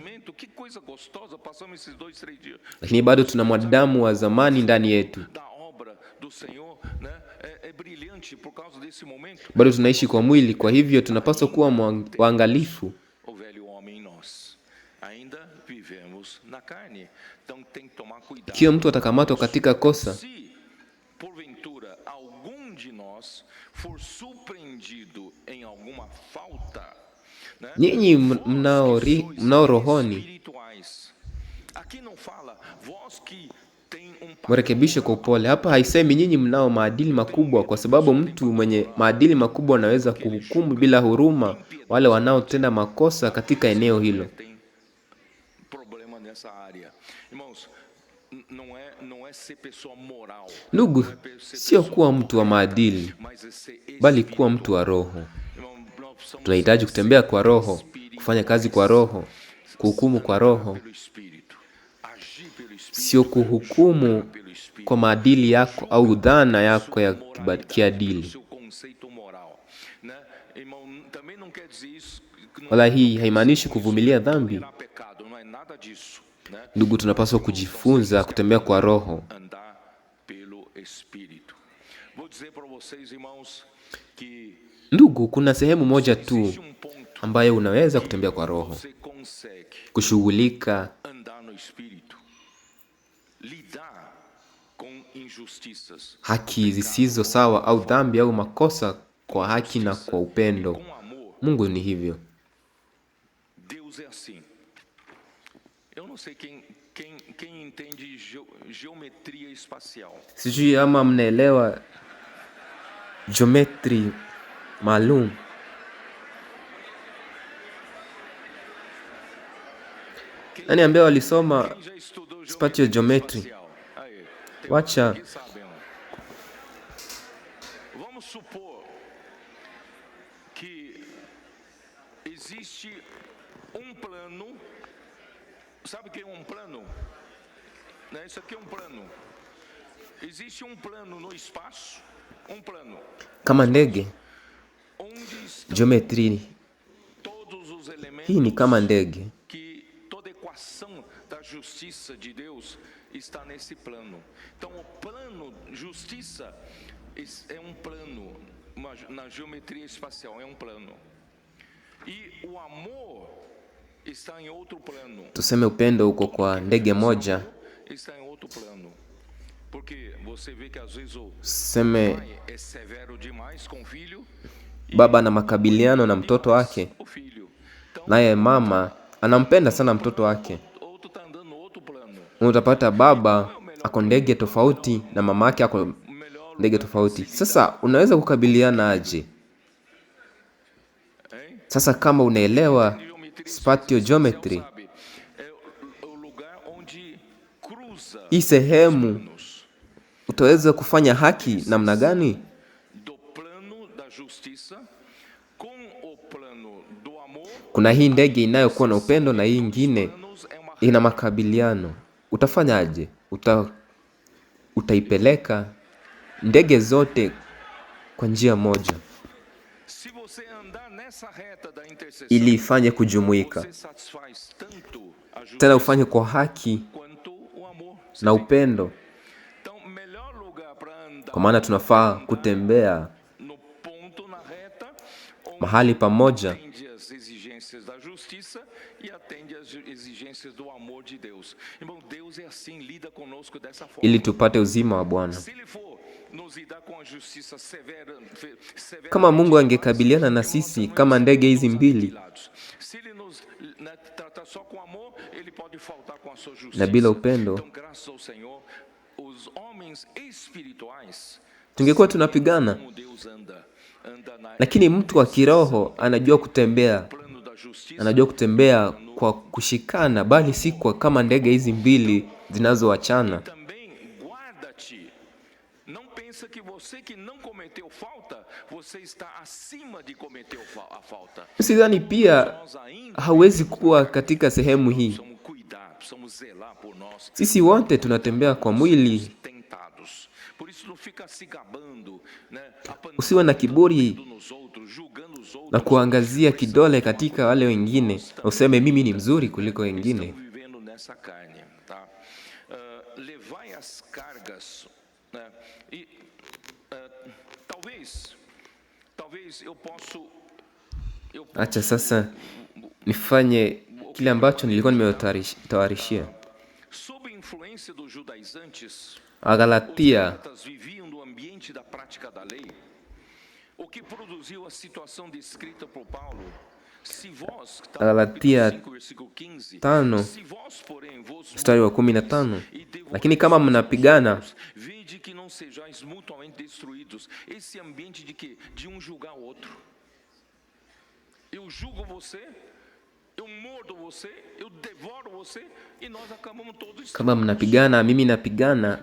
Lakini bado tuna mwanadamu wa zamani ndani yetu. Bado tunaishi kwa mwili, kwa hivyo tunapaswa kuwa waangalifu. vivemos na carne. Então tem que tomar cuidado. Ikiwa mtu atakamatwa katika kosa, Se porventura algum de nós for surpreendido em alguma falta, né? nyinyi mnao rohoni Aqui não fala vós que tem mrekebishe kwa upole. Hapa haisemi nyinyi mnao maadili makubwa, kwa sababu mtu mwenye maadili makubwa anaweza kuhukumu bila huruma wale wanaotenda makosa katika eneo hilo. Ndugu, sio kuwa mtu wa maadili, bali kuwa mtu wa roho. Tunahitaji kutembea kwa roho, kufanya kazi kwa roho, kuhukumu kwa roho, sio kuhukumu kwa maadili yako au dhana yako ya kiadili. Wala hii haimaanishi kuvumilia dhambi. Ndugu, tunapaswa kujifunza kutembea kwa roho. Ndugu, kuna sehemu moja tu ambayo unaweza kutembea kwa roho, kushughulika haki zisizo sawa au dhambi au makosa kwa haki na kwa upendo. Mungu ni hivyo. Deus é assim. Eu não sei quem entende geometria espacial. Sijui ama mnaelewa geometry maalum. Nani ambaye walisoma spatial geometry? Wacha vamos supor que existe plano. Sabe o que é plano? Né? Isso aqui é plano. Existe plano no espaço, plano. Kama ndege. Geometry hii ni kama ndege. Que toda equação da justiça de Deus está nesse plano. Então o plano justiça é plano na geometria espacial, é plano. E o amor está em outro plano. Tuseme upendo uko kwa ndege moja. Está em outro plano. Porque você vê que às vezes o pai é severo demais com o filho. Baba ana makabiliano na mtoto wake, naye mama anampenda sana mtoto wake. Utapata baba ako ndege tofauti na mama yake ako ndege tofauti. Sasa unaweza kukabiliana aje? Sasa kama unaelewa spatial geometry, hii sehemu utaweza kufanya haki namna gani? Kuna hii ndege inayokuwa na upendo na hii ingine ina makabiliano. Utafanyaje? Utaipeleka ndege zote kwa njia moja ili ifanye kujumuika. Tena ufanye kwa haki na upendo. Kwa maana tunafaa kutembea mahali pamoja ili tupate uzima wa Bwana. Kama Mungu angekabiliana na sisi kama ndege hizi mbili na bila upendo, tungekuwa tunapigana. Lakini mtu wa kiroho anajua kutembea kwa kushikana, bali si kwa kama ndege hizi mbili zinazoachana. Usidhani pia hawezi kuwa katika sehemu hii. Sisi wote tunatembea kwa mwili. Usiwe na kiburi na kuangazia kidole katika wale wengine, useme mimi ni mzuri kuliko wengine. Acha sasa nifanye kile ambacho nilikuwa nimewatayarishia. Sob influência dos judaizantes, Wagalatia, os gálatas viviam no ambiente da prática da lei, o que produziu a situação descrita por Paulo. Se vós, Galatia 5, versículo 15, 5 se vós, porém, vos mstari wa 15, lakini kama mnapigana, vede que não sejais mutuamente destruídos. Esse ambiente de quê? De um julgar o outro. Eu julgo você, eu mordo você, eu devoro você, e nós acabamos todos. kama mnapigana, mimi napigana,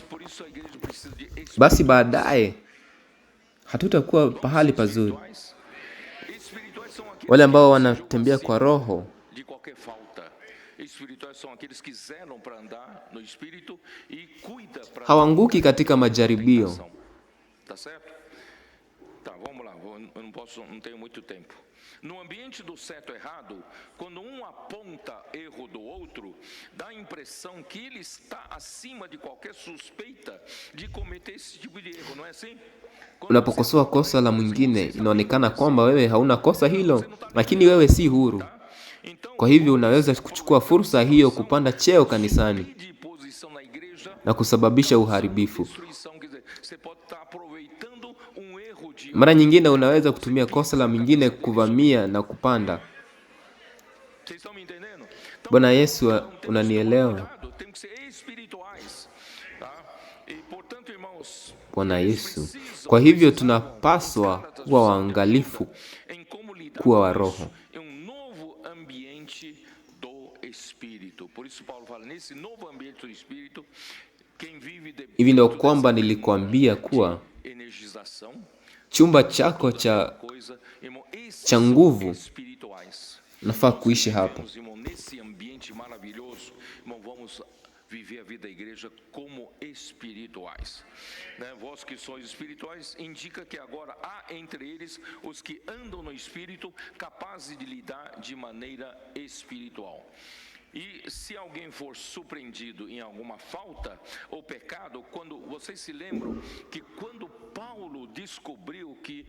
Por isso a igreja precisa de basi baadaye hatutakuwa pahali pazuri. espirituais são aqueles Wale ambao que wanatembea kwa roho de qualquer falta. Espirituais são aqueles que zelam para andar no espírito e cuida para hawaanguki katika majaribio. Tá certo? Tá, vamos lá. Eu não tenho muito tempo. No ambiente do certo e errado, quando um aponta erro do outro, dá a impressão que ele está acima de qualquer suspeita de cometer esse tipo de erro, não é assim? Unapokosoa kosa la mwingine, inaonekana kwamba wewe hauna kosa hilo, lakini wewe si huru. Kwa hivyo unaweza kuchukua fursa hiyo kupanda cheo kanisani na kusababisha uharibifu. Mara nyingine unaweza kutumia kosa la mwingine kuvamia na kupanda. Bwana Yesu, unanielewa? Bwana Yesu. Kwa hivyo tunapaswa kuwa waangalifu, kuwa wa roho. Hivi ndio kwamba nilikuambia kuwa chumba chako cha nguvu nafaa kuishi hapo. Viver a vida da igreja como espirituais. Vós que sois espirituais, indica que agora há entre eles os que andam no espírito, capazes de lidar de maneira espiritual. E se alguém for surpreendido em alguma falta ou pecado, quando vocês se lembram que quando Paulo descobriu que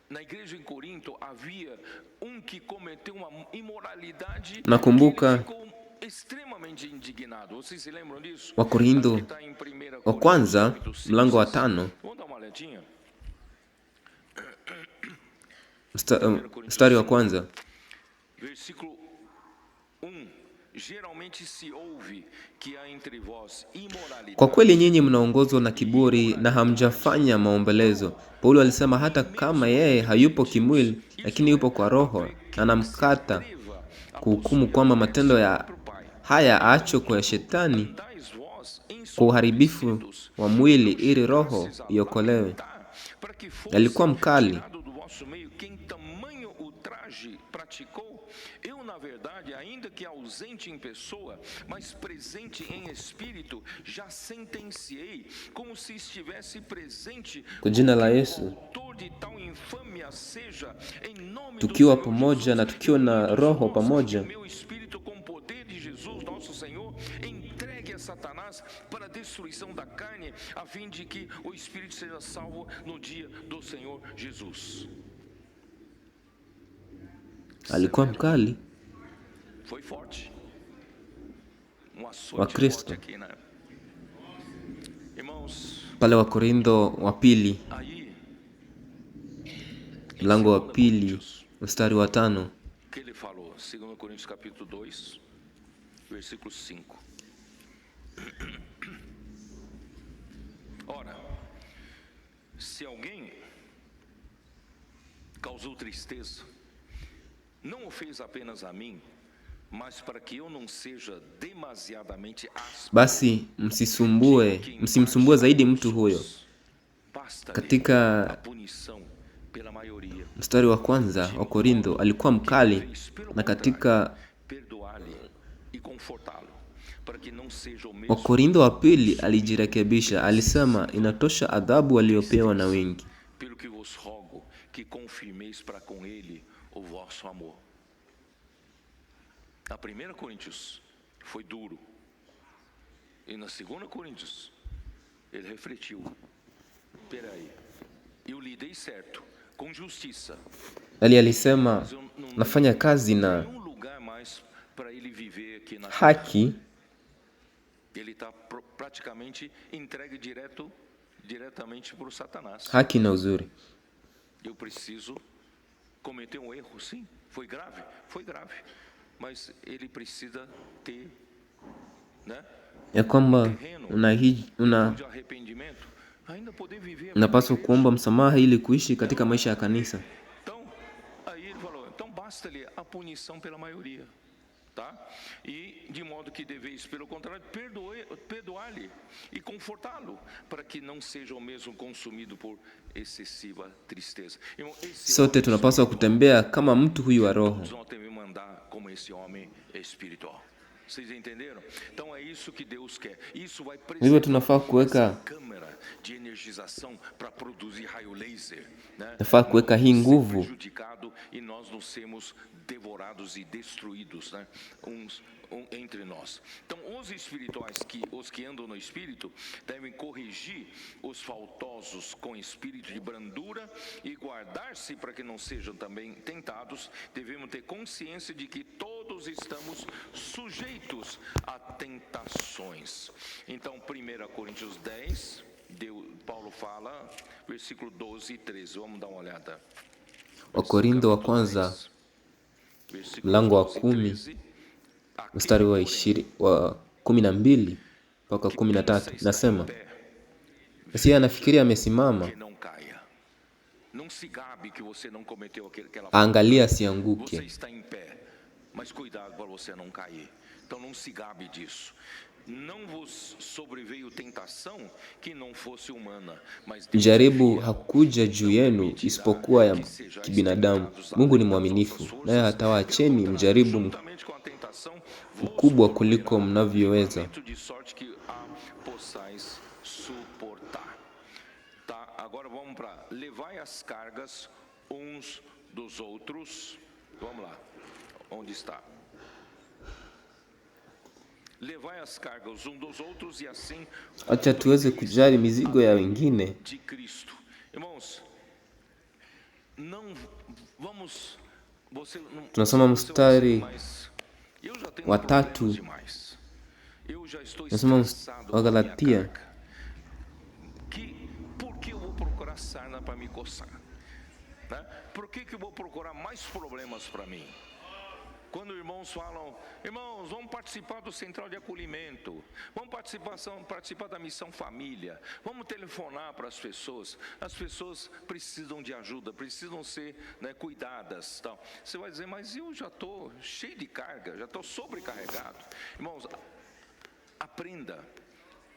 na igreja em Corinto havia que cometeu uma imoralidade, nakumbuka extremamente indignado. Vocês se lembram disso? Wakorintho wa kwanza mlango wa 5 mstari wa kwanza, versículo 1. Geralmente se ouve que há entre vós imoralidade. Kwa kweli nyinyi mnaongozwa na kiburi na hamjafanya maombelezo. Paulo alisema hata kama yeye hayupo kimwili, lakini yupo kwa roho, anamkata kuhukumu kwamba matendo ya haya aachwe kwa shetani kwa uharibifu wa mwili ili roho iokolewe. Alikuwa mkali. Eu, na verdade, ainda que ausente em pessoa, mas presente em espírito, já sentenciei como se estivesse presente. Kwa jina la Yesu, tukiwa pamoja na tukiwa na roho pamoja, Satanás para a destruição da carne, a fim de que o espírito seja salvo no dia do Senhor Jesus. Alikuwa mkali. Foi forte. Wa Kristo. Irmãos, pale Wakorintho wa pili mlango wa pili mstari wa 5, que ele falou, 2 Coríntios capítulo 2, versículo 5. Ora, se alguém causou tristeza, não o fez apenas a mim, mas para que eu não seja demasiadamente áspero. Basi msimsumbue zaidi mtu huyo. Katika mstari wa kwanza wa Korintho alikuwa mkali, na katika Wakorintho wa pili alijirekebisha, alisema inatosha adhabu waliopewa na wengi. Pelo que vos rogo que confirmeis para com ele o vosso amor. Na 1 Coríntios foi duro, e na 2 Coríntios ele refletiu. Peraí, eu lidei certo, com justiça. Alisema nafanya kazi na viver aqui na haki ele está praticamente entregue diretamente para o Satanás. haki na uzuri. Eu preciso cometer um erro, sim. Foi grave, mas ele precisa ter, né? Ya kwamba Terreno de arrependimento, ainda poder viver. unapaswa kuomba msamaha ili kuishi katika maisha ya kanisa. Então, aí ele falou, então basta-lhe a punição pela maioria, tá? E de modo que deveis, pelo contrário, perdoar-lhe e confortá-lo, para que não seja o mesmo consumido por excessiva tristeza. Sote tunapaswa kutembea kama mtu huyu wa roho. Nós devemos andar como esse homem espiritual. Vocês entenderam? Então é isso que Deus quer. Isso vai Hivyo tunafaa kuweka câmara de energização para produzir raio laser, né? Nafaa kuweka hii nguvu Prejudicado e nós não sermos devorados e destruídos, né? Entre nós. Então, os que andam no espírito devem corrigir os faltosos com espírito de brandura e guardar-se para que não sejam também tentados. Devemos ter consciência de que todos estamos sujeitos a tentações. Então, 1 Coríntios 10, Paulo fala, versículo 12 e 13. Vamos dar uma olhada. Wakorintho wa kwanza mlango wa 10 mstari wa 12 mpaka 13, nasema basi anafikiria amesimama, angalia asianguke. Mas cuidado para você não cair. Então não se gabe disso. Não vos sobreveio tentação que não fosse humana, mas jaribu hakuja juu yenu isipokuwa ya kibinadamu. Mungu ni mwaminifu, naye hatawaacheni mjaribu mkubwa kuliko mnavyoweza. Tá, agora vamos para levai as cargas uns dos outros. Vamos lá. Onde está? Levai as cargas uns dos outros e assim acha tuweze kujali mizigo ya wengine de Cristo. Irmãos, não vamos tunasoma mstari wa 3, nasoma wa Galatia, por que eu vou procurar sarna para me coçar? Né? Por que eu vou procurar mais problemas para mim? Quando irmãos falam, irmãos, vamos participar do central de acolhimento, vamos participar da missão família, vamos telefonar para as pessoas precisam de ajuda, precisam ser, né, cuidadas. Tal. Você vai dizer, mas eu já estou cheio de carga, já estou sobrecarregado. Irmãos, aprenda,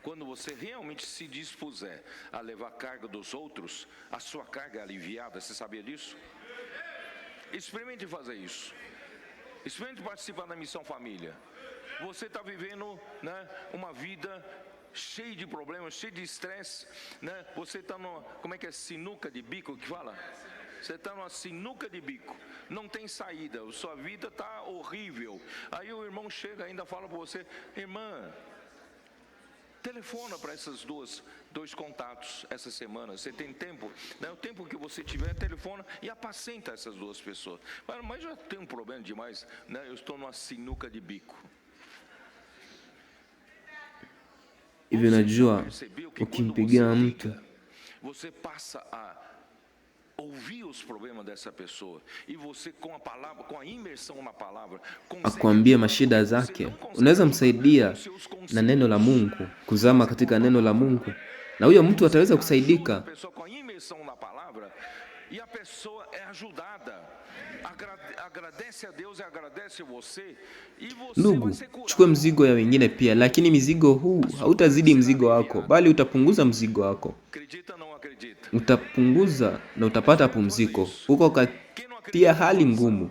quando você realmente se dispuser a levar a carga dos outros, a sua carga é aliviada, você sabia disso? Experimente fazer isso. Experimente participar da missão família. Você está vivendo, né, uma vida cheia de problemas, cheia de estresse, né? Você está numa, como é que é, sinuca de bico que fala? Você está numa sinuca de bico, não tem saída, sua vida está horrível. Aí o irmão chega e ainda fala para você, irmã, telefona para esses dois contatos essa semana. Você tem tempo, né? O tempo que você tiver, telefona e apacenta essas duas pessoas. Mas já tem um problema demais, né? Eu estou numa sinuca de bico. Hivi unajua ukimpigia mtu você passa a ouvir os problemas dessa pessoa e você com a palavra, com a imersão na palavra, akwambie mashida zake, unaweza msaidia na neno la Mungu, kuzama katika neno la Mungu, na huyo mtu ataweza kusaidika. Com a imersão na palavra e a pessoa é ajudada, agradece a Deus e agradece você e você Ndugu, chukua mzigo ya wengine pia, lakini mzigo huu hautazidi mzigo wako, bali utapunguza mzigo wako. Acredita não acredita? Utapunguza na utapata pumziko. Uko katia hali ngumu,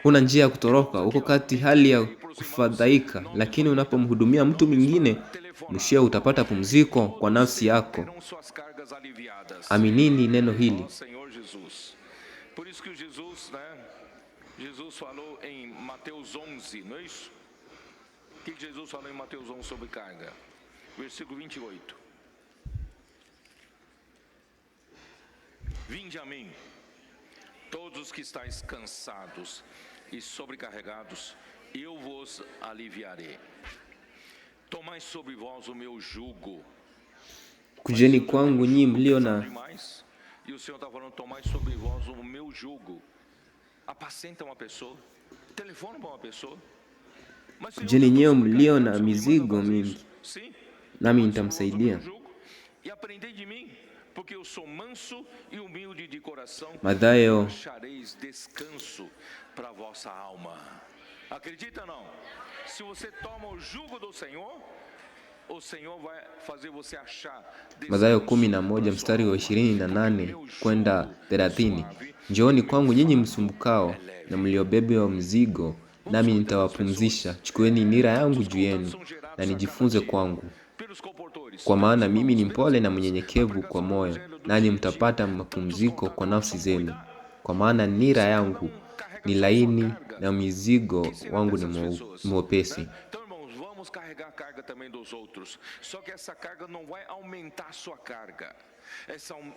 huna njia ya kutoroka, uko kati hali ya kufadhaika, lakini unapomhudumia mtu mwingine, mwisho utapata pumziko kwa nafsi yako. Aminini neno hili. Por isso que Jesus, né? Jesus falou em Mateus 11, não é isso? O que Jesus falou em Mateus 11 sobre carga? Versículo 28. Vinde a mim, todos os que estáis cansados e sobrecarregados, eu vos aliviarei. Tomai sobre vós o meu jugo. Kujeni kwangu nyinyi mlio na E o Senhor está falando, tomai sobre vós o meu jugo. Apacenta uma pessoa, telefona para uma pessoa. kujeni nyewe mlio na mizigo mingi, nami nitamsaidia. E aprendei de mim, porque eu sou manso e humilde de coração, Mathayo achareis descanso para vossa alma. Acredita ou não? Se você toma o jugo do Senhor, o Senhor vai fazer você achar Mathayo 11 mstari wa 28 kwenda 30. Njooni kwangu nyinyi msumbukao na mliobebewa mzigo, nami nitawapumzisha. Chukueni nira yangu juu yenu na nijifunze kwangu, kwa maana mimi ni mpole na mnyenyekevu kwa moyo, nanyi mtapata mapumziko kwa nafsi zenu. Kwa maana nira yangu ni laini na mzigo wangu ni mwepesi. Vamos carregar a carga também dos outros. Só que essa carga não vai aumentar a sua carga.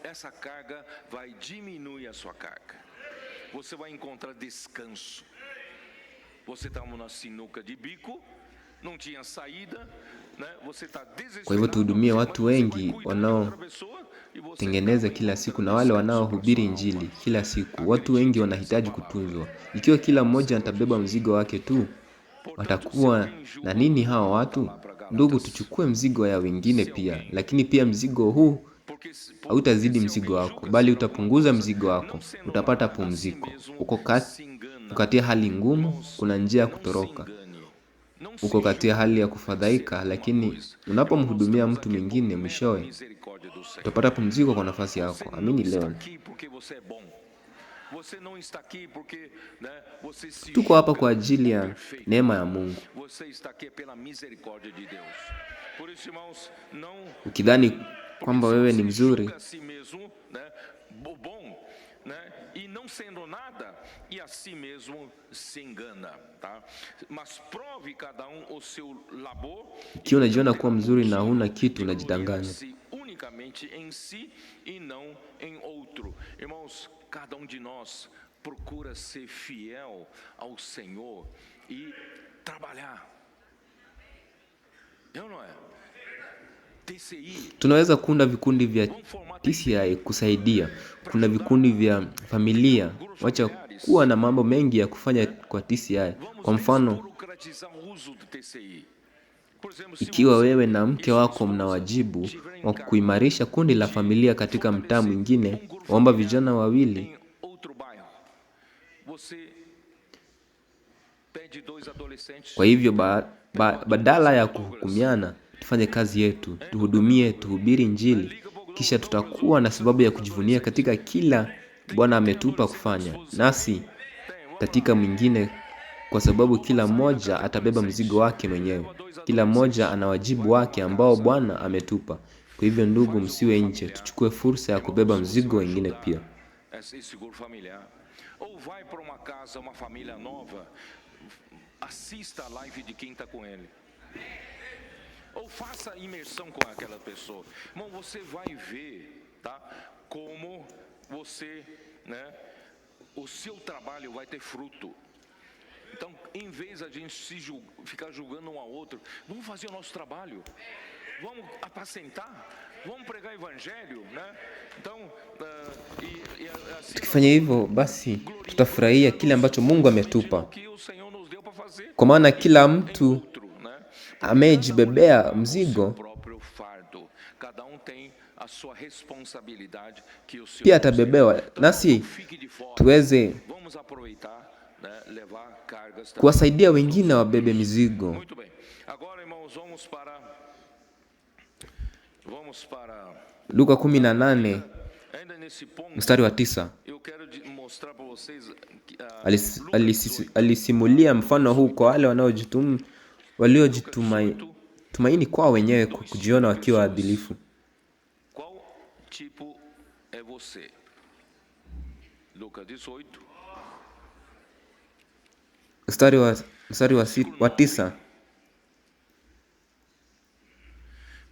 Essa carga vai diminuir a sua carga. Você vai encontrar descanso. Você está numa sinuca de bico, não tinha saída, né? Você está desesperado. Kwa hivyo tuhudumie watu wengi wanaotengeneza kila siku na wale wanaohubiri Injili kila siku. Watu wengi wanahitaji kutunzwa. Ikiwa kila mmoja atabeba mzigo wake tu, watakuwa na nini hawa watu? Ndugu, tuchukue mzigo ya wengine pia, lakini pia mzigo huu hautazidi mzigo wako, bali utapunguza mzigo wako. Utapata pumziko. Uko katika hali ngumu, kuna njia ya kutoroka. Uko katika hali ya kufadhaika, lakini unapomhudumia mtu mwingine, mwishowe utapata pumziko kwa nafasi yako. Amini leo. Tuko hapa kwa ajili ya neema ya Mungu. Ukidhani kwamba wewe ni mzuri, e não sendo nada, e a si mesmo se engana, tá? Mas prove cada o seu labor. Ikiwa unajiona kuwa mzuri na huna kitu, unajidanganya. Unicamente em si e não em outro. Irmãos, cada de nós procura ser fiel ao Senhor e trabalhar. Não é? Tunaweza kuunda vikundi vya TCI kusaidia. Kuna vikundi vya familia. Wacha kuwa na mambo mengi ya kufanya kwa TCI. Kwa mfano, ikiwa wewe na mke wako mna wajibu wa kuimarisha kundi la familia katika mtaa mwingine, waomba vijana wawili kwa hivyo badala ya kuhukumiana, tufanye kazi yetu, tuhudumie, tuhubiri Injili, kisha tutakuwa na sababu ya kujivunia katika kila Bwana ametupa kufanya, nasi katika mwingine, kwa sababu kila mmoja atabeba mzigo wake mwenyewe. Kila mmoja ana wajibu wake ambao Bwana ametupa. Kwa hivyo ndugu, msiwe nje, tuchukue fursa ya kubeba mzigo wengine pia. Ou vai para uma casa, uma família nova, assista a live de quem está com ele. Ou faça imersão com aquela pessoa. Irmão, você vai ver, tá? Como você, né? O seu trabalho vai ter fruto. Então, em vez de a gente ficar julgando um ao outro, vamos fazer o nosso trabalho. Vamos apacentar, vamos pregar evangelho, né? Então, tukifanya hivyo basi tutafurahia kile ambacho Mungu ametupa. Kwa maana kila mtu amejibebea mzigo, pia atabebewa, nasi tuweze kuwasaidia wengine wabebe mizigo. Luka 18 mstari wa 9. Alisimulia mfano huu kwa wale waliojitumaini kwa wenyewe kwa kujiona wakiwa waadilifu. Mstari wa 9.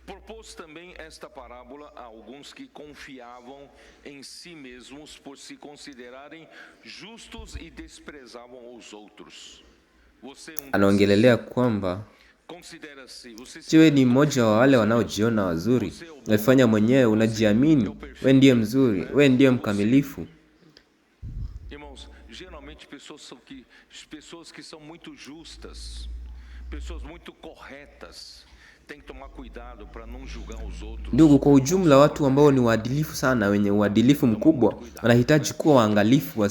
Propôs também esta parábola a alguns que confiavam em si mesmos por se considerarem justos e desprezavam os outros. anaongelelea kwamba wewe ni mmoja wa wale wanaojiona wazuri, unafanya mwenyewe, unajiamini, wewe ndiye mzuri, wewe ndiye mkamilifu. Irmãos, geralmente pessoas que são muito justas, pessoas muito corretas, tem que tomar cuidado para não julgar os outros. Ndugu, kwa ujumla watu ambao ni waadilifu sana, wenye uadilifu mkubwa, wanahitaji kuwa waangalifu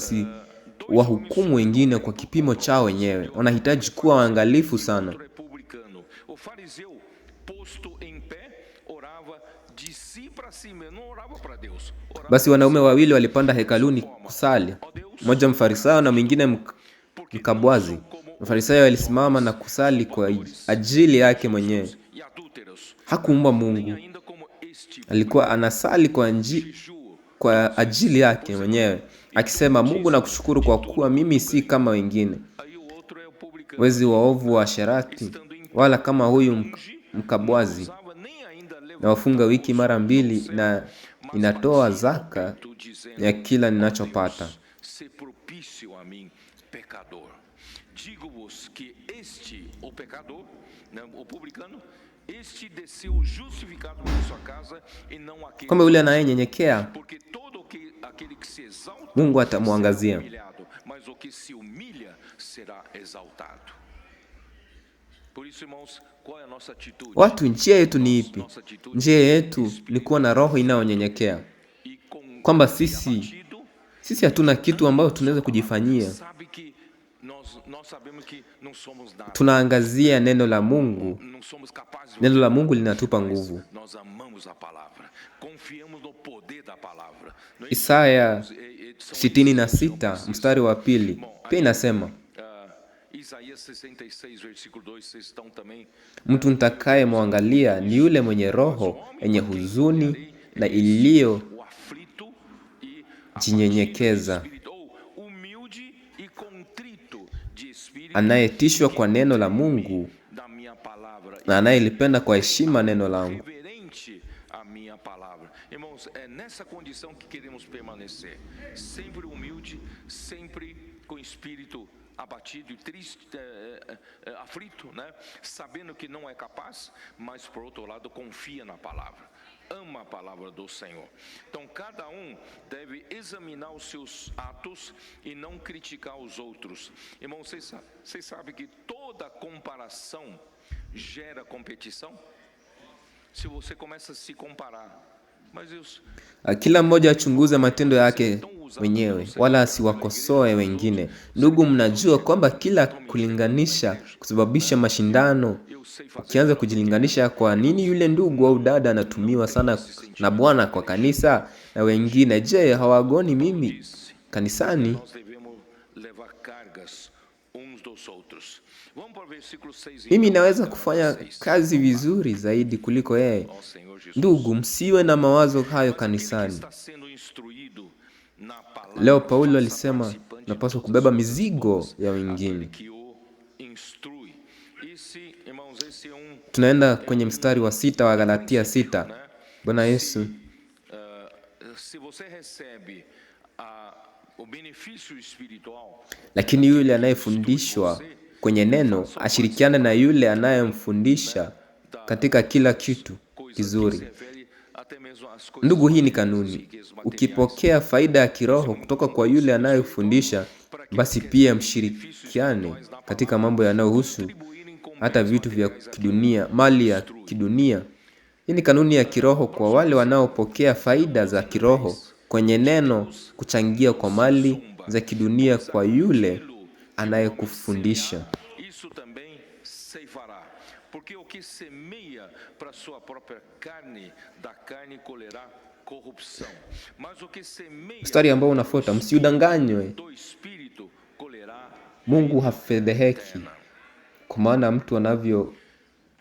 wahukumu wengine kwa kipimo chao wenyewe. Wanahitaji kuwa waangalifu sana. O fariseu posto em pé orava de si para si, não orava para Deus. Basi wanaume wawili walipanda hekaluni kusali, mmoja mfarisayo na mwingine mkabwazi. Mfarisayo alisimama na kusali kwa ajili yake mwenyewe. Hakuomba Mungu. Alikuwa anasali kwa ajili yake mwenyewe, akisema, Mungu nakushukuru kwa kuwa mimi si kama wengine, wezi waovu, wa sherati, wala kama huyu mkabwazi. Na wafunga wiki mara 2 na inatoa zaka ya kila ninachopata. Digo-vos que o pecador, o publicano, desceu justificado para sua casa e não aquele. Kama yule anayenyenyekea, Mungu atamwangazia, mas o que se humilha será exaltado. Por isso, irmãos, qual é a nossa atitude? Watu, njia yetu ni ipi? Njia yetu ni kuwa na roho inayonyenyekea, kwamba sisi hatuna kitu ambacho tunaweza kujifanyia. Tunaangazia neno la Mungu. Neno la Mungu linatupa nguvu. Isaya 66 mstari wa 2 pia inasema, mtu nitakaye mwangalia ni yule mwenye roho yenye huzuni na iliyo jinyenyekeza, anayetishwa kwa neno la Mungu na anayelipenda kwa heshima neno langu. Irmãos, é nessa condição que queremos permanecer, sempre humilde, sempre com espírito abatido e triste, aflito, né? Sabendo que não é capaz, mas por outro lado confia na palavra, ama a palavra do Senhor. Então cada deve examinar os seus atos e não criticar os outros. Irmãos, vocês sabem que toda comparação gera competição? Se você começa a se comparar, kila mmoja achunguze matendo yake mwenyewe, wala asiwakosoe wengine. Ndugu, mnajua kwamba kila kulinganisha kusababisha mashindano. Ukianza kujilinganisha, kwa nini yule ndugu au dada anatumiwa sana na Bwana kwa kanisa na wengine, je, hawagoni mimi kanisani? Mimi naweza kufanya kazi vizuri zaidi kuliko yeye. Ndugu, msiwe na mawazo hayo kanisani. Leo Paulo alisema napaswa kubeba mizigo ya wengine. Tunaenda kwenye mstari wa 6 wa Galatia 6. Bwana Yesu, lakini yule anayefundishwa kwenye neno ashirikiane na yule anayemfundisha katika kila kitu kizuri. Ndugu, hii ni kanuni. Ukipokea faida ya kiroho kutoka kwa yule anayefundisha, basi pia mshirikiane katika mambo yanayohusu hata vitu vya kidunia, mali ya kidunia. Hii ni kanuni ya kiroho kwa wale wanaopokea faida za kiroho kwenye neno, kuchangia kwa mali za kidunia kwa yule anayekufundisha. Porque o que semeia para sua própria carne, da carne colherá corrupção. Mas o que semeia mstari ambao unafuata, msiudanganywe. Do espírito colherá. Mungu hafedheheki, kwa maana mtu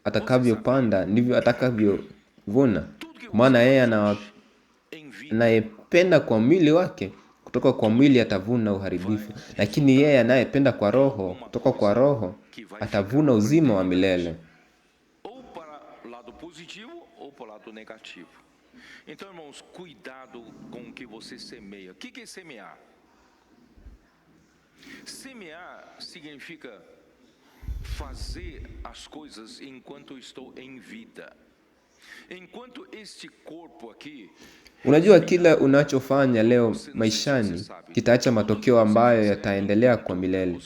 atakavyopanda ndivyo atakavyovuna. Kwa maana yeye anayependa kwa mwili wake, kutoka kwa mwili atavuna uharibifu, lakini yeye anayependa kwa roho, kutoka kwa roho atavuna uzima wa milele. Positivo ou para o lado negativo. Então, irmãos, cuidado com o que você semeia. O que é semear? Semear significa fazer as coisas enquanto estou em vida. Enquanto este corpo aqui, unajua kila unachofanya leo maishani kitaacha matokeo ambayo yataendelea kwa milele,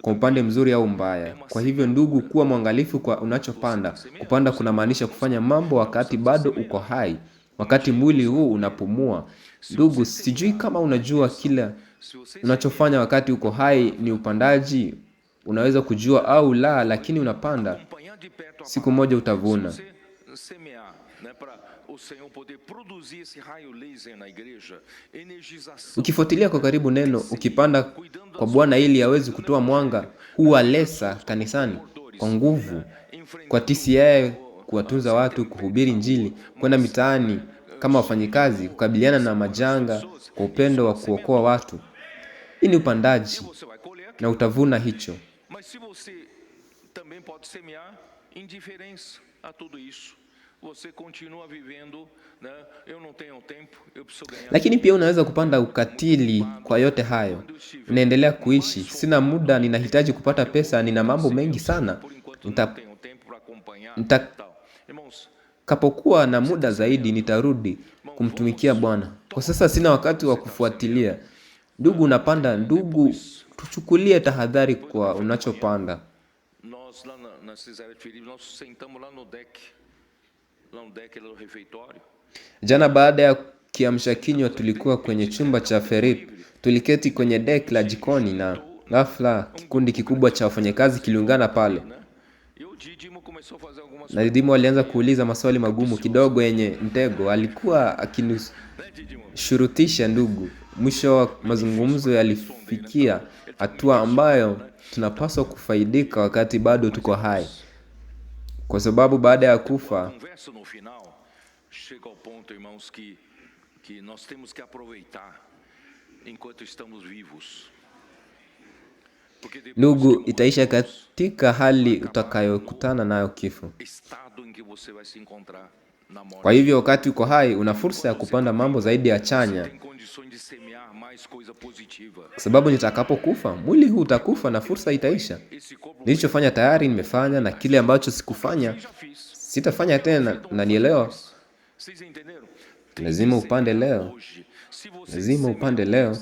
kwa upande mzuri au mbaya. Kwa hivyo ndugu, kuwa mwangalifu kwa unachopanda. Kupanda kunamaanisha kufanya mambo wakati bado uko hai, wakati mwili huu unapumua. Ndugu, sijui kama unajua kila unachofanya wakati uko hai ni upandaji. Unaweza kujua au la, lakini unapanda. Siku moja utavuna. Ukifuatilia kwa karibu neno, ukipanda kwa Bwana ili aweze kutoa mwanga, huwa lesa kanisani kwa nguvu, kwa TCA, kuwatunza watu, kuhubiri Injili, kwenda mitaani kama wafanyikazi, kukabiliana na majanga kwa upendo wa kuokoa watu. Hii ni upandaji na utavuna hicho. Mas se você também pode semear indiferença a tudo isso. Você continua vivendo, né? Eu não tenho tempo, eu preciso ganhar. Lakini pia unaweza kupanda ukatili kwa yote hayo. Unaendelea kuishi, sina muda, ninahitaji kupata pesa, nina mambo mengi sana. Nitakapokuwa na muda zaidi nitarudi kumtumikia Bwana. Kwa sasa sina wakati wa kufuatilia. Ndugu, unapanda. Ndugu, tuchukulie tahadhari kwa unachopanda. Nós lá na Cesarea de Filipe, nós sentamos lá no deck do refeitório. Jana baada ya kiamsha kinywa tulikuwa kwenye chumba cha Filipi. Tuliketi kwenye deck la jikoni na ghafla kikundi kikubwa cha wafanyakazi kiliungana pale. Na Didimo alianza kuuliza maswali magumu kidogo yenye mtego. Alikuwa akinishurutisha ndugu. Mwisho wa mazungumzo yalifikia hatua ambayo tunapaswa kufaidika wakati bado tuko hai. Kwa sababu baada ya kufa, chega ao ponto, irmãos, que nós temos que aproveitar enquanto estamos vivos. Ndugu, itaisha katika hali utakayokutana nayo kifo. Kwa hivyo wakati uko hai una fursa ya kupanda mambo zaidi ya chanya. Kwa sababu nitakapokufa, mwili huu utakufa na fursa itaisha. Nilichofanya tayari nimefanya, na kile ambacho sikufanya sitafanya tena. Na nielewa, lazima upande leo. Lazima upande leo.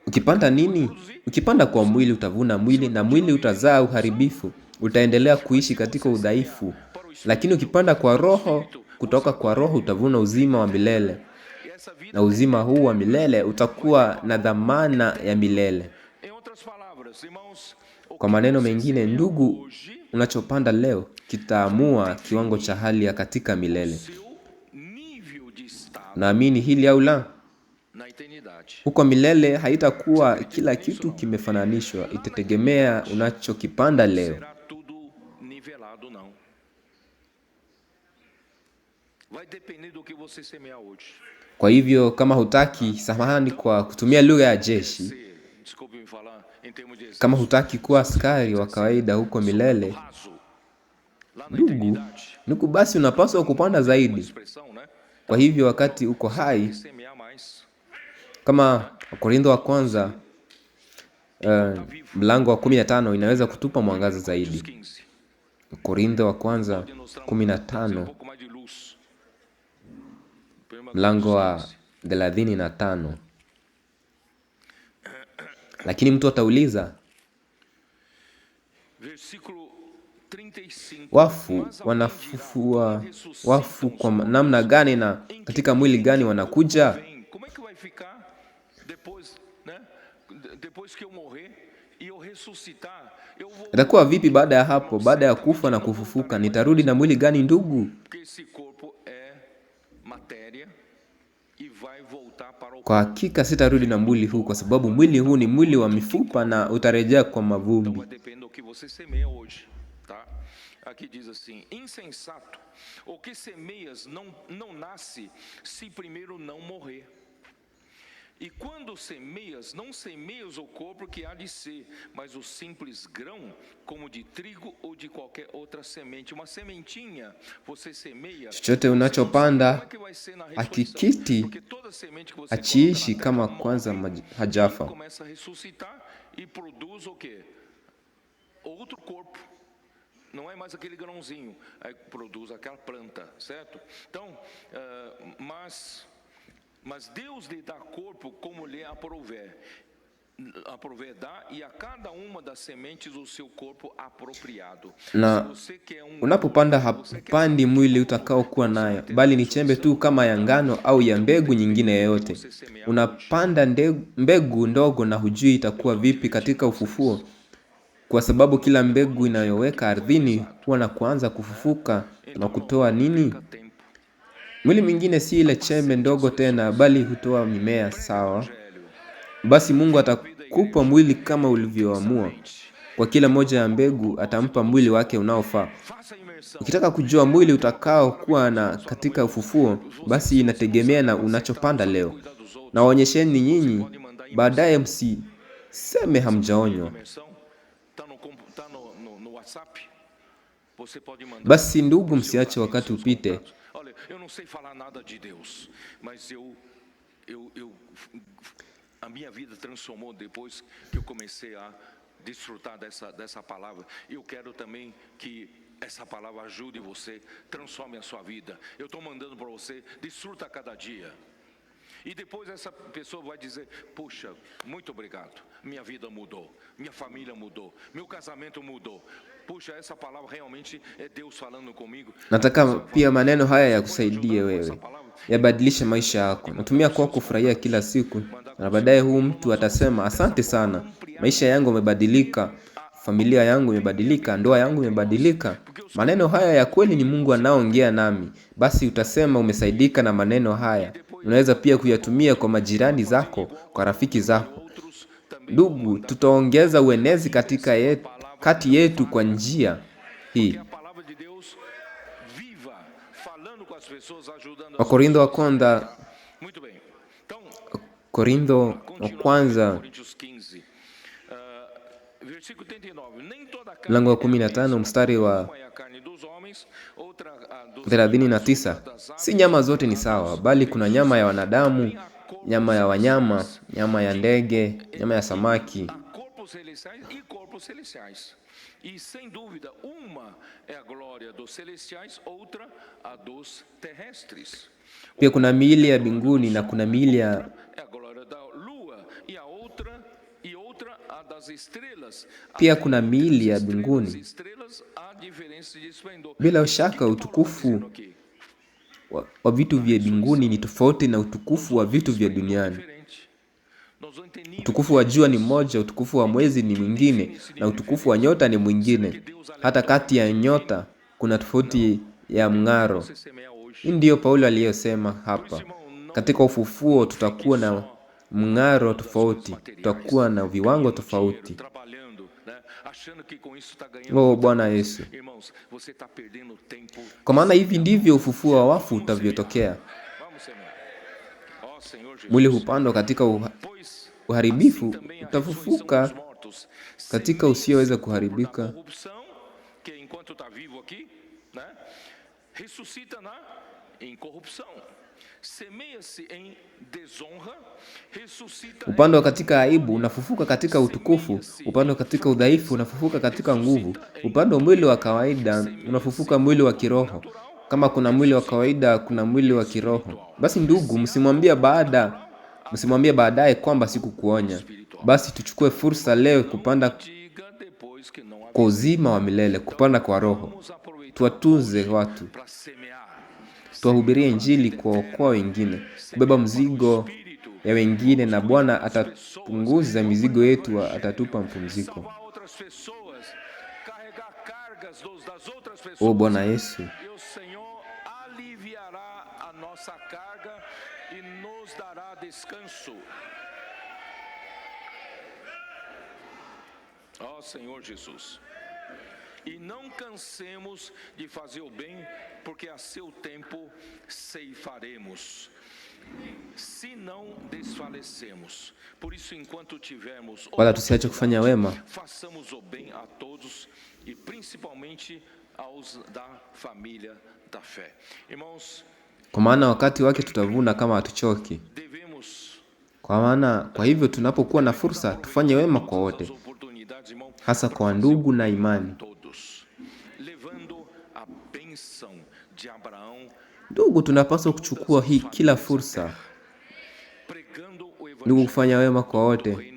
Ukipanda nini? Ukipanda kwa mwili utavuna mwili, na mwili utazaa uharibifu. Utaendelea kuishi katika udhaifu. Lakini ukipanda kwa roho, kutoka kwa roho utavuna uzima wa milele. Na uzima huu wa milele utakuwa na dhamana ya milele. Kwa maneno mengine, ndugu, unachopanda leo kitaamua kiwango cha hali ya katika milele. Naamini hili au la? Huko milele haitakuwa kila kitu kimefananishwa. Itategemea unachokipanda leo. Kwa hivyo kama hutaki, samahani kwa kutumia lugha ya jeshi, kama hutaki kuwa askari wa kawaida huko milele, ndugu, basi unapaswa kupanda zaidi. Kwa hivyo wakati uko hai, kama Korintho wa kwanza mlango wa 15 inaweza kutupa mwangaza zaidi. Korintho wa kwanza 15 mlango wa 35. Lakini mtu atauliza, wafu wanafufua wafu kwa namna gani na katika mwili gani wanakuja? Itakuwa vipi baada ya hapo? Baada ya kufa na kufufuka, nitarudi na mwili gani ndugu? Kwa hakika sitarudi na mwili huu, kwa sababu mwili huu ni mwili wa mifupa na utarejea kwa mavumbi. Aqui diz assim: insensato, o que semeias não nasce se primeiro não morrer. E quando semeias, não semeias o corpo que há de ser, mas o simples grão, como de trigo ou de qualquer outra semente. Uma sementinha, você semeia, chochote você não sabe como unachopanda é que vai ser na ressurreição. hakikiti Porque toda semente que você coloca na hachiishi terra, kama ela kwanza morre e hajafa. começa a ressuscitar e produz o quê? Outro corpo. Não é mais aquele grãozinho, aí produz aquela planta, certo? Então, mas Deus lhe dá corpo como lhe aprouver dá, e a cada uma das sementes o seu corpo apropriado. Na Se você quer unapopanda você quer hapandi saber mwili que utakaokuwa nós nayo, vamos ter na bali ni chembe tu ressurreição, kama ya ngano au ya então mbegu depende nyingine do que yoyote. você semear hoje. Unapanda mbegu ndogo na hujui Eu itakuwa estou vipi advertindo katika vocês. ufufuo, kwa sababu kila No mbegu dia inayoweka que for ardhini pesado, huwa na kuanza kufufuka na então kutoa não nini? perca tempo. Mwili mwingine si ile chembe ndogo tena, bali hutoa mimea Prega sawa. evangelho. Basi Mungu Viva a vida, atakupa igreja, mwili kama ulivyoamua. intensamente. Kwa kila moja ya mbegu atampa mwili wake unaofaa. Faça a imersão. Ukitaka kujua mwili utakao kuwa na katika ufufuo, basi inategemea na unachopanda leo. Na waonyesheni nyinyi, baadaye msiseme hamjaonywa. Basi ndugu, msiache wakati upite. Olha, eu não sei falar nada de Deus, mas a minha vida transformou depois que eu comecei a desfrutar dessa palavra. Eu quero também que essa palavra ajude você, transforme a sua vida. Eu estou mandando para você, desfruta cada dia. E depois essa pessoa vai dizer: puxa, muito obrigado, minha vida mudou, minha família mudou, meu casamento mudou. Puxa, essa palavra realmente é Deus falando comigo. Nataka pia maneno haya yakusaidie wewe, yabadilishe maisha yako. Natumia kwa kufurahia kila siku, na baadaye huu mtu atasema asante sana, maisha yangu yamebadilika, familia yangu imebadilika, ndoa yangu imebadilika. Maneno haya ya kweli ni Mungu anaoongea nami. Basi utasema umesaidika na maneno haya. Unaweza pia kuyatumia kwa majirani zako, kwa rafiki zako. Ndugu, tutaongeza uenezi kati yetu kwa njia hii. Wakorintho wa kwanza mlango wa 15 mstari wa 39. Si nyama zote ni sawa, bali kuna nyama ya wanadamu, nyama ya wanyama, nyama ya ndege, nyama ya samaki. E sem dúvida, uma é a glória dos celestiais, outra a dos terrestres. Pia kuna miili ya mbinguni na kuna miili ya pia kuna miili ya mbinguni. Bila shaka utukufu wa vitu vya mbinguni ni tofauti na utukufu wa vitu vya duniani. Utukufu wa jua ni mmoja, utukufu wa mwezi ni mwingine, na utukufu wa nyota ni mwingine. Hata kati ya nyota kuna tofauti ya mng'aro. Hii ndiyo Paulo aliyosema hapa. Katika ufufuo tutakuwa na mng'aro tofauti, tutakuwa na viwango tofauti. Oh Bwana Yesu. Kwa maana hivi ndivyo ufufuo wa wafu utavyotokea. Mwili hupandwa katika uharibifu, utafufuka katika usioweza kuharibika. Upandwa katika aibu, unafufuka katika utukufu. Upandwa katika udhaifu, unafufuka katika nguvu. Upandwa mwili wa kawaida, unafufuka mwili wa kiroho. Kama kuna mwili wa kawaida, kuna mwili wa kiroho. Basi ndugu, msimwambie baadaye kwamba sikukuonya. Basi tuchukue fursa leo kupanda kwa uzima wa milele, kupanda kwa roho. Tuwatuze watu, tuwahubirie Injili, kuwaokoa wengine, kubeba mzigo ya wengine, na Bwana atapunguza mizigo yetu, atatupa mpumziko. O Bwana Yesu, ó Senhor Jesus, e não cansemos de fazer o bem, porque a seu tempo ceifaremos. wala tusiache kufanya wema, kwa maana wakati wake tutavuna kama hatuchoki. Kwa hivyo tunapokuwa na fursa tufanye wema kwa wote, hasa kwa ndugu na imani. Ndugu, tunapaswa kuchukua kila fursa, ndugu, kufanya wema kwa wote,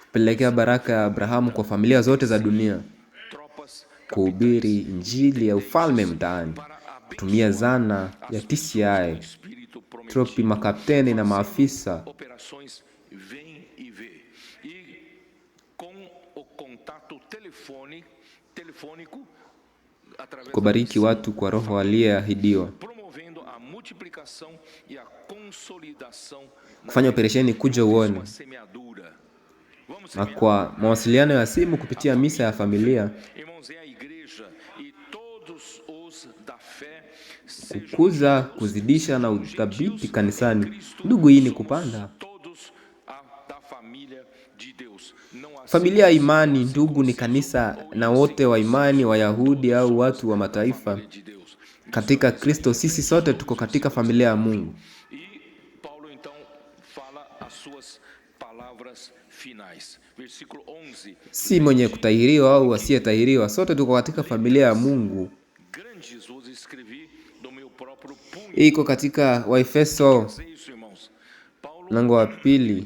kupelekea baraka ya Abrahamu kwa familia zote za dunia, kuhubiri injili ya ufalme mtaani, kutumia zana ya TCI, tropi, makapteni na maafisa, kubariki watu kwa Roho aliyeahidiwa, kufanya operesheni kuja uone, na kwa mawasiliano ya simu kupitia misa ya familia, kukuza, kuzidisha na uthabiti kanisani. Ndugu, hii ni kupanda familia ya imani. Ndugu ni kanisa na wote wa imani, Wayahudi au watu wa mataifa. Katika Kristo sisi sote tuko katika familia ya Mungu. Si mwenye kutahiriwa au asiyetahiriwa, sote tuko katika familia ya Mungu. Iko katika Waefeso mlango wa 2.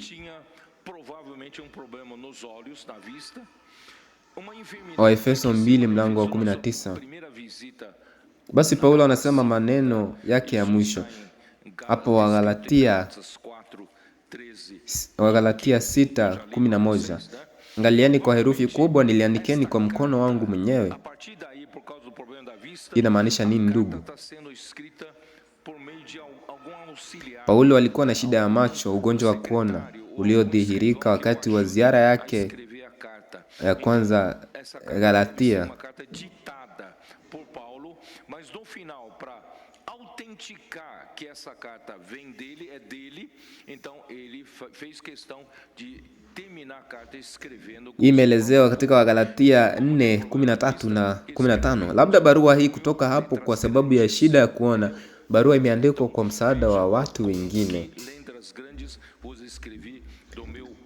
Waefeso 2 mlango wa 19. Basi Paulo anasema maneno yake ya mwisho hapo Wagalatia 6:11. Angalieni kwa herufi kubwa, niliandikeni kwa mkono wangu mwenyewe. Inamaanisha nini ndugu? Paulo alikuwa na shida ya macho, ugonjwa wa kuona uliodhihirika wakati wa ziara yake ya kwanza Galatia. Imeelezewa katika Wagalatia 4:13 na 15. Labda barua hii kutoka hapo kwa sababu ya shida ya kuona. Barua imeandikwa kwa msaada wa watu wengine,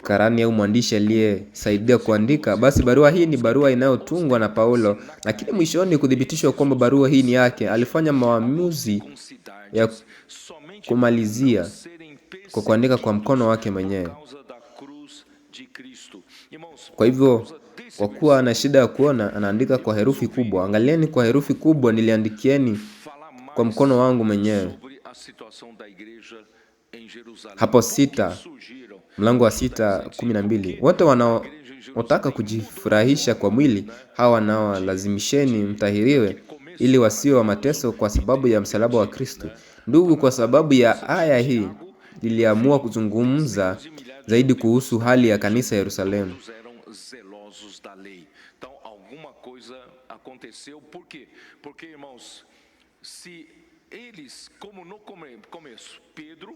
karani au mwandishi aliyesaidia kuandika. Basi barua hii ni barua inayotungwa na Paulo, lakini mwishoni kuthibitishwa kwamba barua hii ni yake. Alifanya maamuzi ya kumalizia kwa kuandika kwa mkono wake mwenyewe. Kwa hivyo, kwa kuwa ana shida ya kuona, anaandika kwa herufi kubwa. Angalieni kwa herufi kubwa, niliandikieni kwa mkono wangu mwenyewe. Hapo mlango wa 6:12. Wote wanaotaka kujifurahisha kwa mwili, hawa wanaolazimisheni mtahiriwe, ili wasio wa mateso kwa sababu ya msalaba wa Kristo. Ndugu, kwa sababu ya aya hii niliamua kuzungumza zaidi kuhusu hali ya kanisa Yerusalemu. Se eles, como no começo, Pedro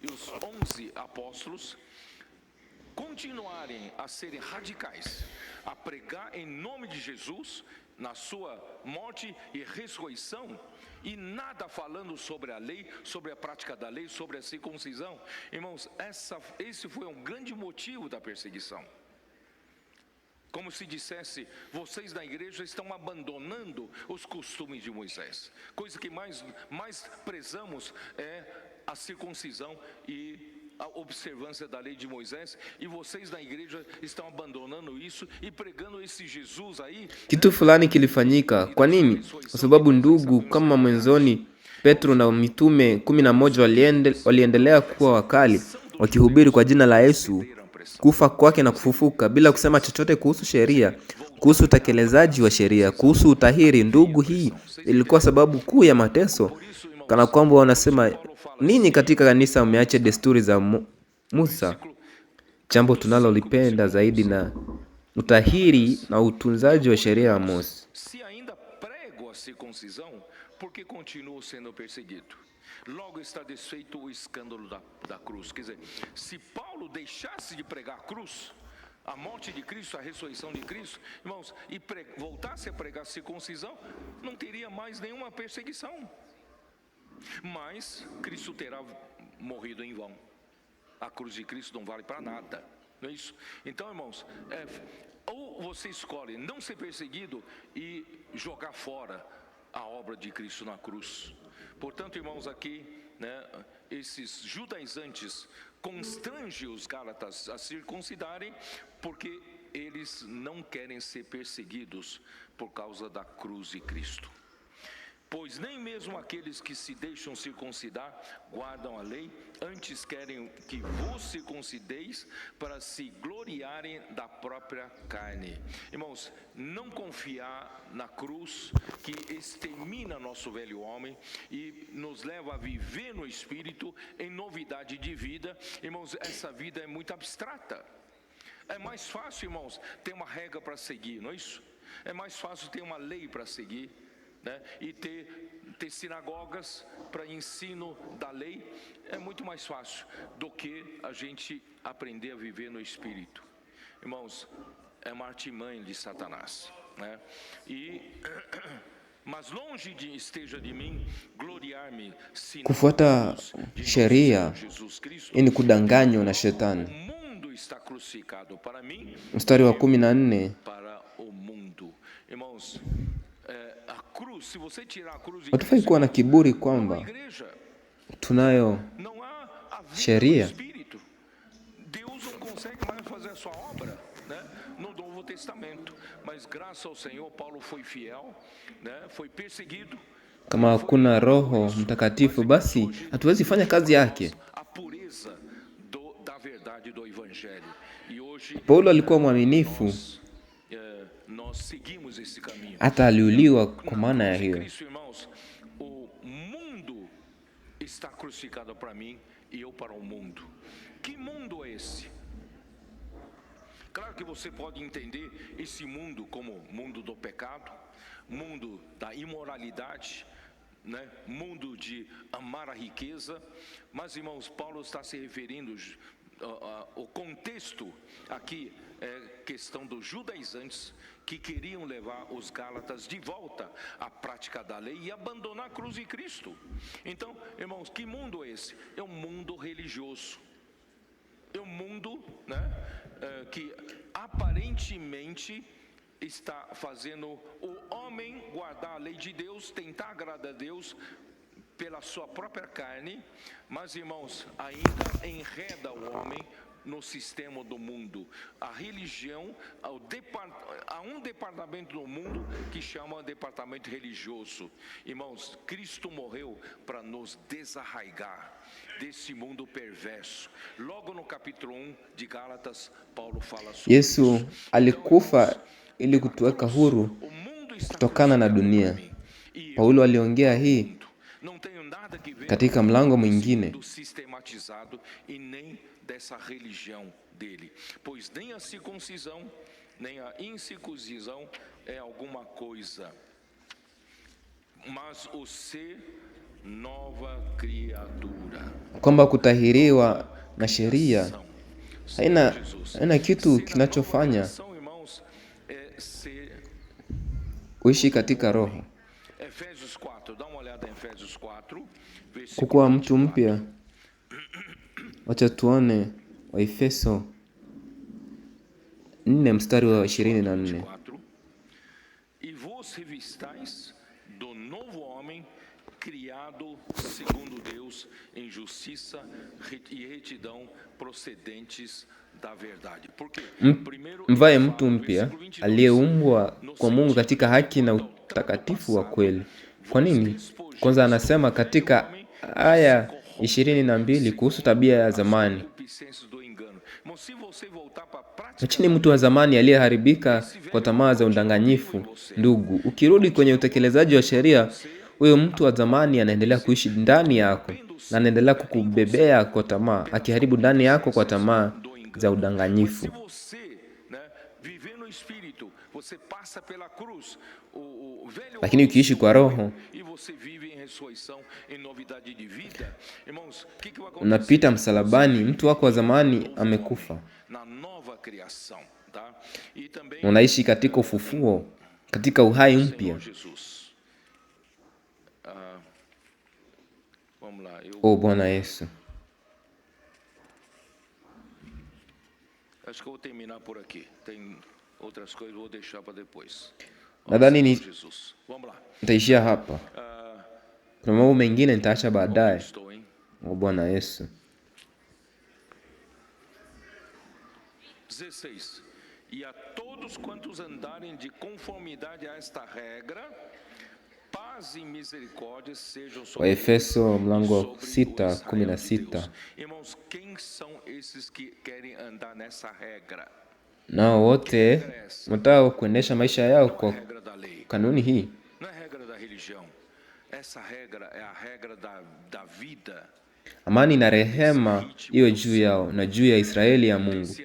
e os 11 apóstolos, continuarem a serem radicais, a pregar em nome de Jesus, na sua morte e ressurreição, e nada falando sobre a lei, sobre a prática da lei, sobre a circuncisão, irmãos, esse foi um grande motivo da perseguição. Como se dissesse, vocês da igreja estão abandonando os costumes de Moisés. Coisa que mais prezamos é a circuncisão e a observância da lei de Moisés, e vocês da igreja estão abandonando isso e pregando esse Jesus aí. Kitu fulani kilifanyika. Kwa nini? Kwa sababu ndugu, kama mwanzoni Petro na mitume 11 waliendelea kuwa wakali, wakihubiri kwa jina la Yesu, kufa kwake na kufufuka, bila kusema chochote kuhusu sheria, kuhusu utekelezaji wa sheria, kuhusu utahiri. Ndugu, hii ilikuwa sababu kuu ya mateso, kana kwamba wanasema, ninyi katika kanisa mmeacha desturi za Musa, jambo tunalolipenda zaidi na utahiri na utunzaji wa sheria ya Mose. circuncisão, porque continuo sendo perseguido. Logo está desfeito o escândalo da cruz. Quer dizer, se Paulo deixasse de pregar a cruz, a morte de Cristo, a ressurreição de Cristo, irmãos, e voltasse a pregar a circuncisão, não teria mais nenhuma perseguição. Mas Cristo terá morrido em vão. A cruz de Cristo não vale para nada, não é isso? Então, irmãos, ou você escolhe não ser perseguido e jogar fora a obra de Cristo na cruz. Portanto, irmãos, aqui, esses judaizantes constrangem os gálatas a circuncidarem, porque eles não querem ser perseguidos por causa da cruz de Cristo. Pois nem mesmo aqueles que se deixam circuncidar guardam a lei, antes querem que vos circuncideis para se gloriarem da própria carne. Irmãos, não confiar na cruz que extermina nosso velho homem e nos leva a viver no Espírito em novidade de vida. Irmãos, essa vida é muito abstrata. É mais fácil, irmãos, ter uma regra para seguir, não é isso? É mais fácil ter uma lei para seguir. E ter sinagogas para ensino da lei é muito mais fácil do que a gente aprender a viver no Espírito. Irmãos, é uma artimanha de Satanás, mas longe esteja de mim gloriar-me. Kufuata sheria ni kudanganywa na shetani. Mstari wa 14. Irmãos, hatufai kuwa na kiburi kwamba tunayo sheria. Deus não consegue mais fazer a sua obra, no Novo Testamento, mas graças ao Senhor Paulo foi fiel, foi perseguido. Kama hakuna Roho Mtakatifu, basi hatuwezi fanya kazi yake. A pureza da verdade do evangelho. E hoje Paulo alikuwa mwaminifu, nós seguimos esse caminho. hata aliuliwa kwa maana ya hiyo. Irmãos, o mundo está crucificado para mim e eu para o mundo. Que mundo é esse? Claro que você pode entender esse mundo como mundo do pecado, mundo da imoralidade, mundo de amar a riqueza, mas, irmãos, Paulo está se referindo o contexto aqui é questão dos judaizantes que queriam levar os gálatas de volta à prática da lei e abandonar a cruz de Cristo. Então, irmãos, que mundo é esse? É um mundo religioso. É um mundo que aparentemente está fazendo o homem guardar a lei de Deus, tentar agradar a Deus pela sua própria carne, mas, irmãos, ainda enreda o homem no sistema do mundo. A religião, há um departamento do mundo que chama departamento religioso. Irmãos, Cristo morreu para nos desarraigar desse mundo perverso. Logo no capítulo 1 de Gálatas, Paulo fala sobre Yesu alikufa ili kutuweka huru kutokana na dunia. Paulo aliongea hii katika mlango mwingine. Sistematizado e nem dessa religião dele, pois nem a circuncisão nem a incircuncisão é alguma coisa, mas o ser nova criatura. Kwamba kutahiriwa na sheria haina kitu kinachofanya kuishi katika roho. Efésios 4, dá uma olhada em Efésios 4, kukuwa mtu mpya. Wacha tuone Waefeso 4 mstari wa 24. E vos revistais do novo homem criado segundo Deus em justiça e retidão procedentes da verdade. Porque mvae mtu mpya aliyeumbwa kwa Mungu katika haki na utakatifu wa kweli. Kwa nini? Kwanza anasema katika aya 22 kuhusu tabia ya zamani. Lakini mtu wa zamani aliyeharibika kwa tamaa za udanganyifu. Ndugu, ukirudi kwenye utekelezaji wa sheria, huyo mtu wa zamani anaendelea kuishi ndani yako na anaendelea kukubebea kwa tamaa, akiharibu ndani yako kwa tamaa za udanganyifu. Lakini ukiishi kwa roho, unapita msalabani, mtu wako wa zamani amekufa, unaishi katika ufufuo, katika uhai mpya. Bwana Yesu, acho que eu vou terminar por aqui. Tem outras coisas vou deixar para depois. Nadhani nitaishia hapa. Kuna mambo mengine nitaacha baadaye. Bwana Yesu. 16. E a todos quantos andarem de conformidade a esta regra, paz e misericórdia sejam sobre Waefeso mlango 6:16. Irmãos, quem são esses que querem andar nessa regra? Nao wote wanataka kuendesha maisha yao kwa kanuni hii. Não é regra da religião. Essa regra é a regra da vida. Amani na rehema iwe juu yao na juu ya Israeli ya Mungu.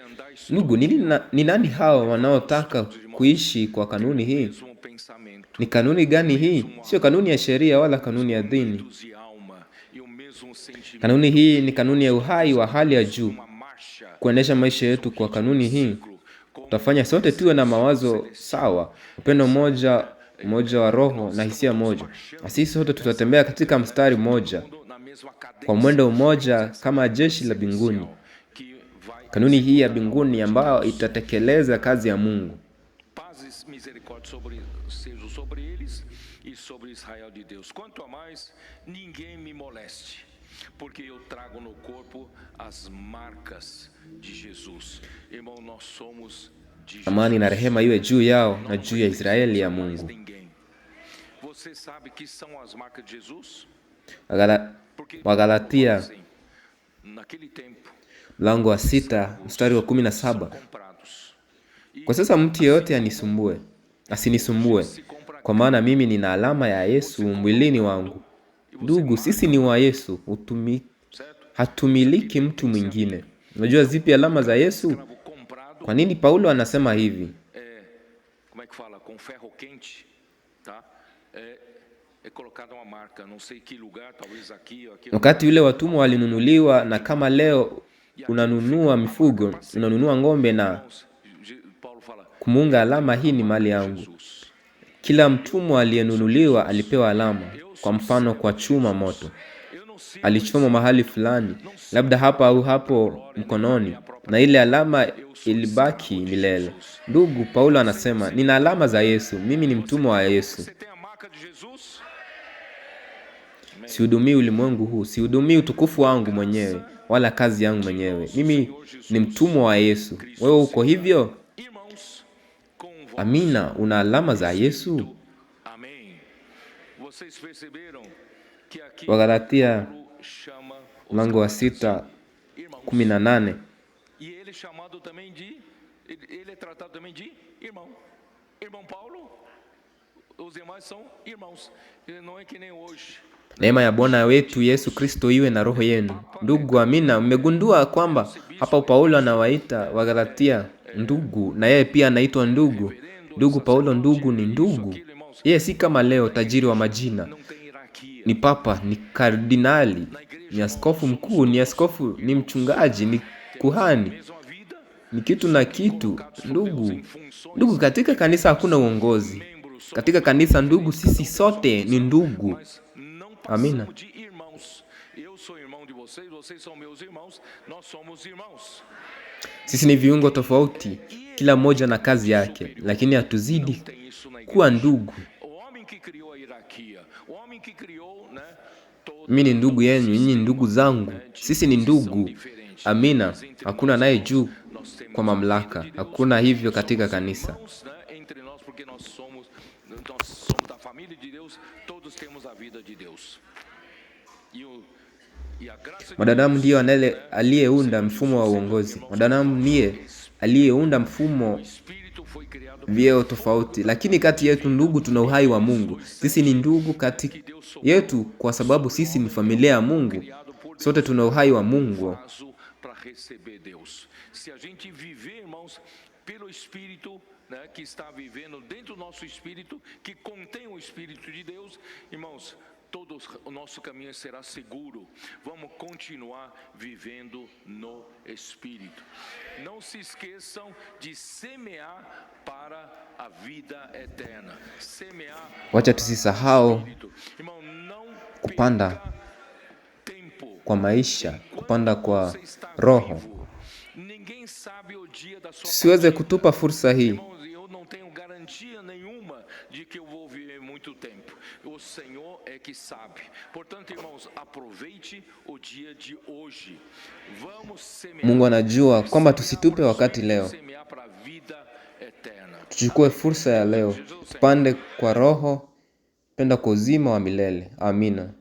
Ndugu, ni nani hao wanaotaka kuishi kwa kanuni hii? Ni kanuni gani hii? Sio kanuni ya sheria wala kanuni ya dini. Kanuni hii ni kanuni ya uhai wa hali ya juu. Kuendesha maisha yetu kwa kanuni hii tutafanya sote tuwe na mawazo sawa, upendo moja wa roho na hisia moja. Sisi sote tutatembea katika mstari mmoja, kwa mwendo mmoja kama jeshi la mbinguni. Kanuni hii ya mbinguni ambayo itatekeleza kazi ya Mungu. Paz e misericórdia sejam sobre eles e sobre Israel de Deus. Quanto a mais, ninguém me moleste, porque eu trago no corpo as marcas de Jesus. Irmão, nós somos de Jesus. Amani na rehema iwe juu yao na juu ya Israeli ya Mungu. Você sabe que são as marcas de Jesus? Wagalatia mlango wa 6 mstari wa 17. Kwa sasa mtu yeyote asinisumbue, kwa maana mimi nina alama ya Yesu mwilini wangu. Ndugu, sisi ni wa Yesu, hatumiliki mtu mwingine. Unajua zipi alama za Yesu? Kwa nini Paulo anasema hivi? Wakati yule watumwa walinunuliwa, na kama leo unanunua mifugo, unanunua ng'ombe na kumunga alama, hii ni mali yangu. Kila mtumwa aliyenunuliwa alipewa alama, kwa mfano kwa chuma moto. Alichoma mahali fulani, labda hapa au hapo mkononi, na ile alama ilibaki milele. Ndugu, Paulo anasema, nina alama za Yesu, mimi ni mtumwa wa Yesu. Sihudumii ulimwengu huu, sihudumii utukufu wangu mwenyewe wala kazi yangu mwenyewe. Mimi ni mtumwa wa Yesu. Wewe uko hivyo? Amina, una alama za Yesu? Wagalatia mlango wa 6:18. Ele é tratado também de irmão. Irmão Paulo, os demais são irmãos. Não é que nem hoje. Neema ya Bwana wetu Yesu Kristo iwe na roho yenu. Ndugu, amina. Mmegundua kwamba hapa Paulo anawaita Wagalatia ndugu, na yeye pia anaitwa ndugu. Ndugu Paulo, ndugu ni ndugu. Yeye si kama leo tajiri wa majina. Ni papa, ni kardinali, ni askofu mkuu, ni askofu, ni mchungaji, ni kuhani. Ni kitu na kitu. Ndugu, katika kanisa hakuna uongozi. Katika kanisa, ndugu, sisi sote ni ndugu. Amina. Sisi ni viungo tofauti, kila mmoja na kazi yake, lakini hatuzidi kuwa ndugu. Mimi ni ndugu yenu, nyinyi ni ndugu zangu. Sisi ni ndugu. Amina. Hakuna naye juu kwa mamlaka. Hakuna hivyo katika kanisa. Mwanadamu ndiye aliyeunda mfumo wa uongozi. Mwanadamu ndiye aliyeunda mfumo vyeo tofauti, lakini kati yetu ndugu tuna uhai wa Mungu. Sisi ni ndugu kati yetu kwa sababu sisi ni familia ya Mungu. Sote tuna uhai wa Mungu. né, que está vivendo dentro do nosso espírito, que contém o Espírito de Deus, irmãos, o nosso caminho será seguro. Vamos continuar vivendo no Espírito. Não se esqueçam de semear para a vida eterna. Semear. Wacha tusisahau Irmão, não kupanda perca tempo. kwa maisha, kupanda kwa roho. Ninguém sabe o dia da sua Tusiweze partida. kutupa fursa hii. Irmãos, eu não tenho garantia nenhuma de que eu vou viver muito tempo. O Senhor é que sabe. Portanto, irmãos, aproveite o dia de hoje. Vamos semear. Mungu anajua kwamba tusitupe wakati leo. Semear para a vida eterna. Tuchukue fursa ya leo, tupande kwa roho, penda kwa uzima wa milele. Amina.